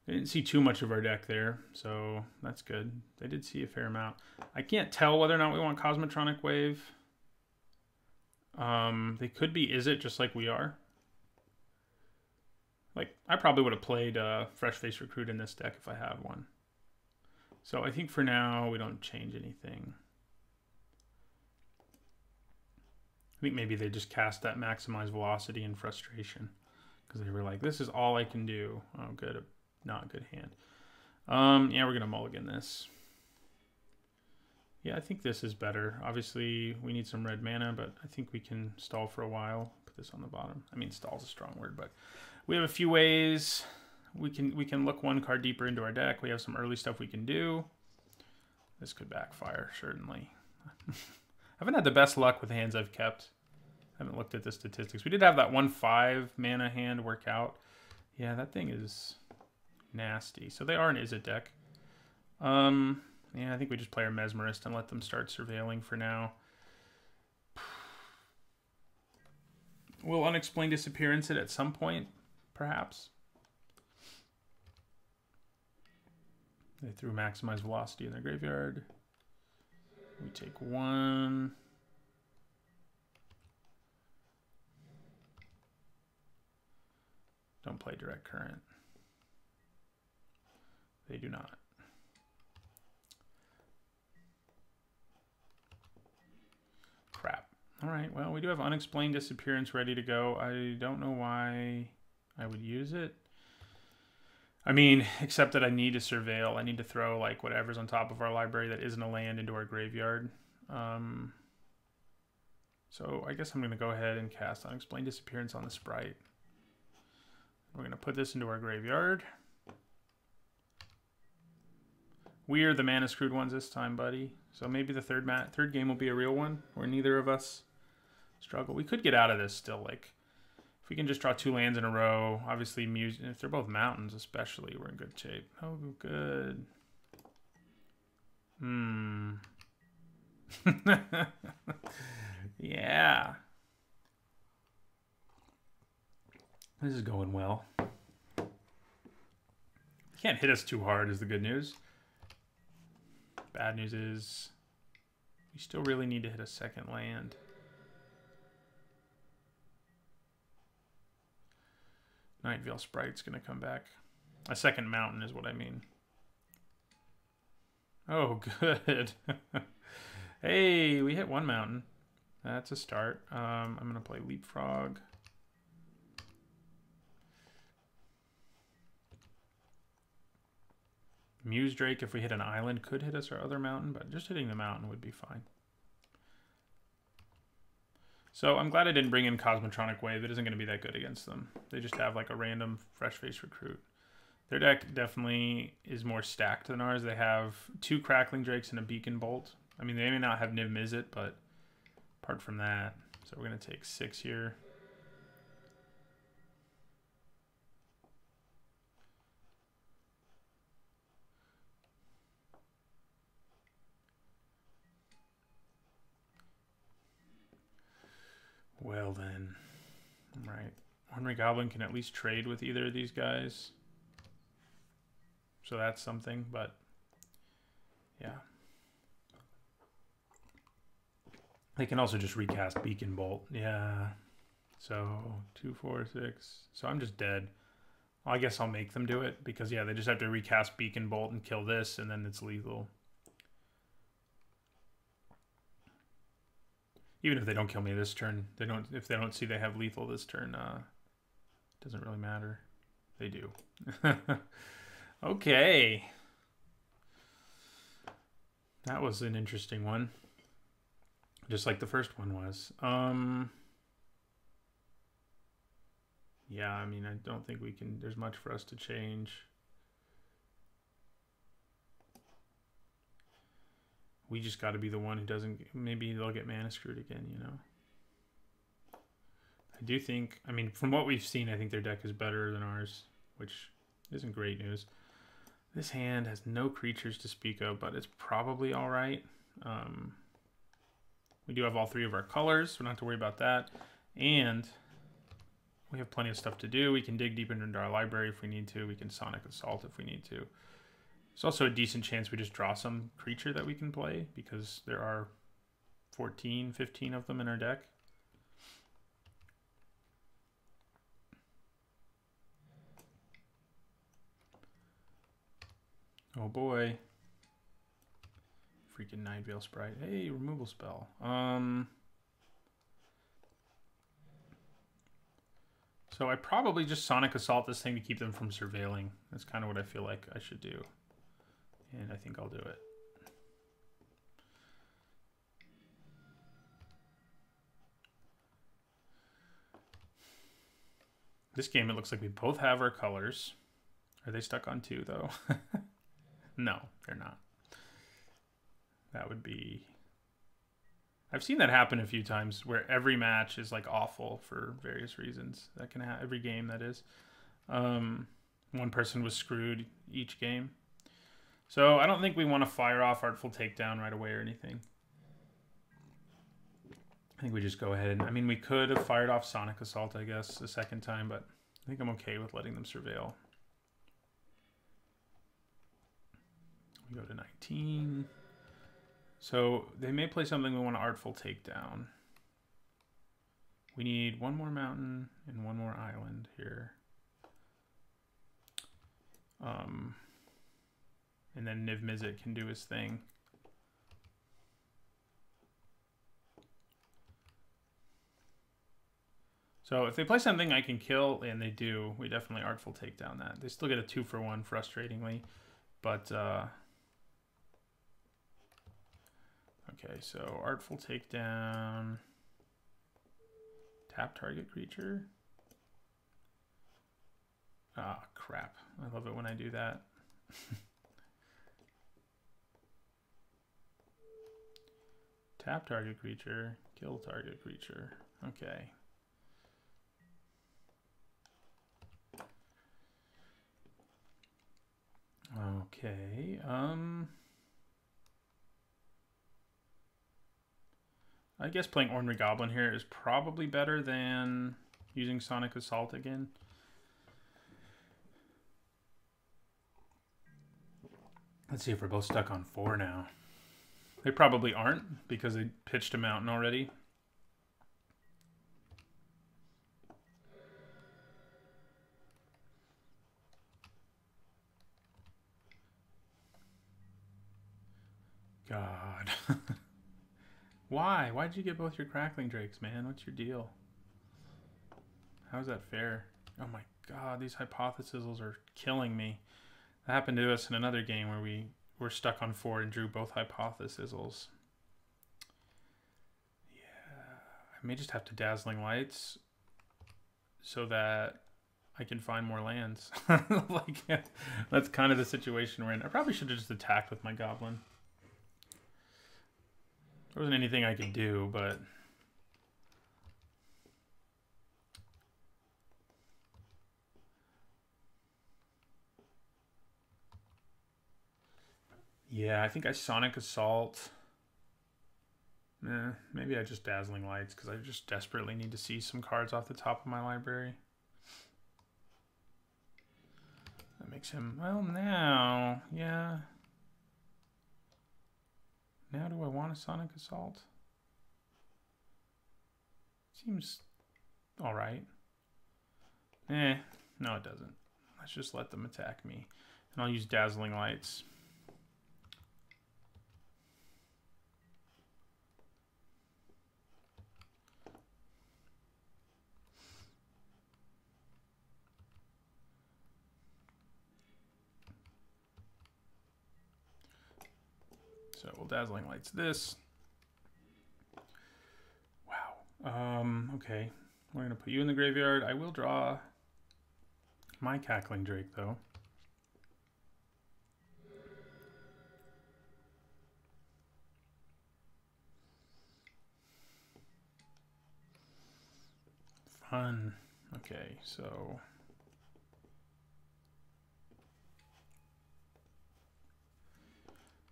They didn't see too much of our deck there, so that's good. They did see a fair amount. I can't tell whether or not we want Cosmotronic Wave. They could be Izzet just like we are. Like, I probably would have played Fresh-Faced Recruit in this deck if I had one. So I think for now we don't change anything. I think maybe they just cast that Maximize Velocity in frustration. Because they were like, this is all I can do. Oh, good. Not a good hand. Yeah, we're going to mulligan this. Yeah, I think this is better. Obviously, we need some red mana, but I think we can stall for a while. Put this on the bottom. I mean, stall's a strong word, but we have a few ways. We can look 1 card deeper into our deck. We have some early stuff we can do. This could backfire, certainly. I haven't had the best luck with the hands I've kept. I haven't looked at the statistics. We did have that 1/5 mana hand work out. Yeah, that thing is nasty. So they are an Izzet deck. Yeah, I think we just play our Mesmerist and let them start surveilling for now. Will Unexplained Disappearance it at some point, perhaps? They threw Maximize Velocity in their graveyard. We take 1. Don't play Direct Current. They do not. Crap. All right, well, we do have Unexplained Disappearance ready to go. I don't know why I would use it. I mean, except that I need to surveil. I need to throw like whatever's on top of our library that isn't a land into our graveyard. So I guess I'm going to go ahead and cast Unexplained Disappearance on the Sprite. We're going to put this into our graveyard. We are the mana screwed ones this time, buddy. So maybe the third game will be a real one where neither of us struggle. We could get out of this still. Like, if we can just draw 2 lands in a row, obviously, if they're both mountains, especially, we're in good shape. Oh, good. Yeah. This is going well. Can't hit us too hard is the good news. Bad news is we still really need to hit a second land. Night-Veil Sprite's going to come back. A second mountain is what I mean. Oh, good. Hey, we hit 1 mountain. That's a start. I'm going to play Leapfrog. Muse Drake, if we hit an island, could hit us our other mountain, but just hitting the mountain would be fine. So I'm glad I didn't bring in Cosmotronic Wave. It isn't going to be that good against them. They just have like a random Fresh Face Recruit. Their deck definitely is more stacked than ours. They have 2 Crackling Drakes and a Beacon Bolt. I mean, they may not have Niv-Mizzet, but apart from that, so we're going to take 6 here. Well then, right. Ornery Goblin can at least trade with either of these guys. So that's something, but yeah. They can also just recast Beacon Bolt. Yeah. So 2, 4, 6. So I'm just dead. Well, I guess I'll make them do it because yeah, they just have to recast Beacon Bolt and kill this and then it's lethal. Even if they don't kill me this turn, if they don't see they have lethal this turn, doesn't really matter. They do. Okay. That was an interesting one. Just like the first one was. Yeah, I mean, I don't think there's much for us to change. We just got to be the one who doesn't, maybe they'll get mana screwed again, you know. I do think, I mean, from what we've seen, I think their deck is better than ours, which isn't great news. This hand has no creatures to speak of, but it's probably all right. We do have all 3 of our colors, so we don't have to worry about that. And we have plenty of stuff to do. We can dig deeper into our library if we need to. We can Sonic Assault if we need to. There's also a decent chance we just draw some creature that we can play because there are 14, 15 of them in our deck. Oh boy. Freaking Night-Veil Sprite. Hey, removal spell. So I probably just Sonic Assault this thing to keep them from surveilling. That's kind of what I feel like I should do. And I think I'll do it. This game, it looks like we both have our colors. Are they stuck on 2, though? No, they're not. That would be... I've seen that happen a few times where every match is like awful for various reasons. That can happen every game, that is. One person was screwed each game. So I don't think we want to fire off Artful Takedown right away or anything. I think we just go ahead and... I mean, we could have fired off Sonic Assault, I guess, a second time, but I think I'm okay with letting them surveil. We go to 19. So they may play something we want to Artful Takedown. We need 1 more mountain and 1 more island here. And then Niv-Mizzet can do his thing. So if they play something I can kill, and they do, we definitely Artful Takedown that. They still get a 2-for-1, frustratingly. But, okay, so Artful Takedown. Tap target creature. Ah, crap. I love it when I do that. Tap target creature, kill target creature. Okay. Okay, I guess playing Ornery Goblin here is probably better than using Sonic Assault again. Let's see if we're both stuck on 4 now. They probably aren't because they pitched a mountain already. God. Why? Why'd you get both your Crackling Drakes, man? What's your deal? How's that fair? Oh my god, these Hypothesizals are killing me. That happened to us in another game where we were stuck on 4 and drew both Hypothesizals. Yeah, I may just have to Dazzling Lights so that I can find more lands. Like, yeah, that's kind of the situation we're in. I probably should have just attacked with my Goblin. There wasn't anything I could do, but... yeah, I think I Sonic Assault. Maybe I just Dazzling Lights because I just desperately need to see some cards off the top of my library. That makes him... well, now... yeah... now do I want a Sonic Assault? Seems alright. No it doesn't. Let's just let them attack me. And I'll use Dazzling Lights. So we'll Dazzling Lights this. Wow. Okay. We're going to put you in the graveyard. I will draw my Cackling Drake, though. Fun. Okay, so...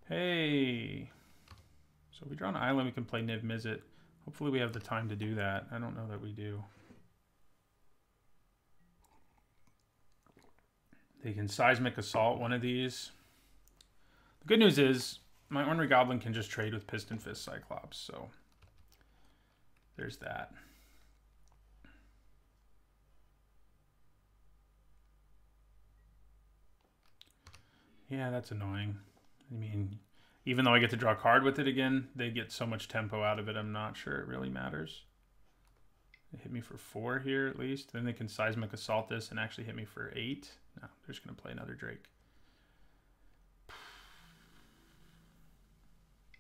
hey! So if we draw an island, we can play Niv-Mizzet. Hopefully we have the time to do that. I don't know that we do. They can Seismic Assault one of these. The good news is, my Ornery Goblin can just trade with Piston Fist Cyclops, so... there's that. Yeah, that's annoying. I mean, even though I get to draw a card with it again, they get so much tempo out of it, I'm not sure it really matters. They hit me for 4 here at least. Then they can Seismic Assault this and actually hit me for 8. No, they're just going to play another Drake.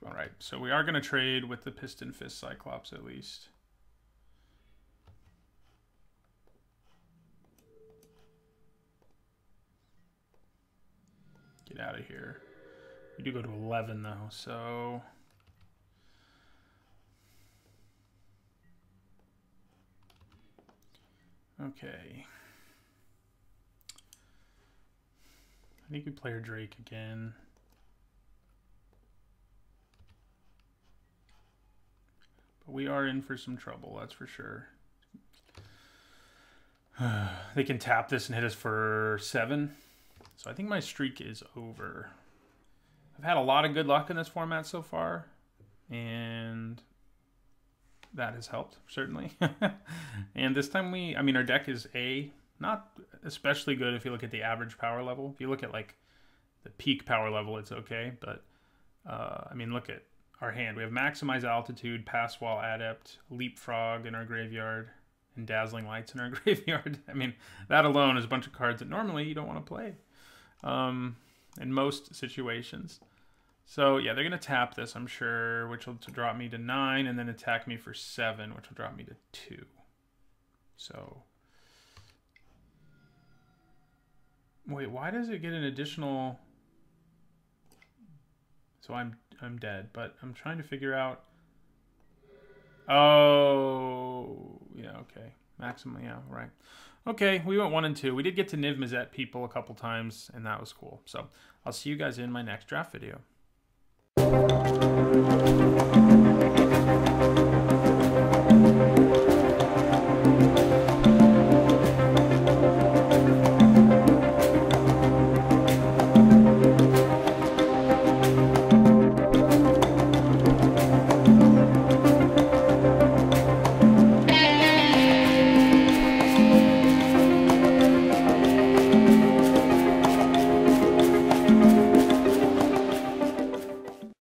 Alright, so we are going to trade with the Piston Fist Cyclops at least. Get out of here. We do go to 11 though, so... okay. I think we play our Drake again. But we are in for some trouble, that's for sure. They can tap this and hit us for 7. So I think my streak is over. I've had a lot of good luck in this format so far, and that has helped, certainly. And this time I mean, our deck is not especially good if you look at the average power level. If you look at, like, the peak power level, it's okay. But, I mean, look at our hand. We have Maximize Altitude, Pass Wall Adept, Leapfrog in our graveyard, and Dazzling Lights in our graveyard. I mean, that alone is a bunch of cards that normally you don't want to play in most situations. So yeah, they're going to tap this, I'm sure, which will drop me to 9, and then attack me for 7, which will drop me to 2. So wait, why does it get an additional? So I'm dead, but I'm trying to figure out. Oh, yeah, okay. Maximum, yeah, right. Okay, we went 1 and 2. We did get to Niv-Mizzet people a couple times, and that was cool. So I'll see you guys in my next draft video.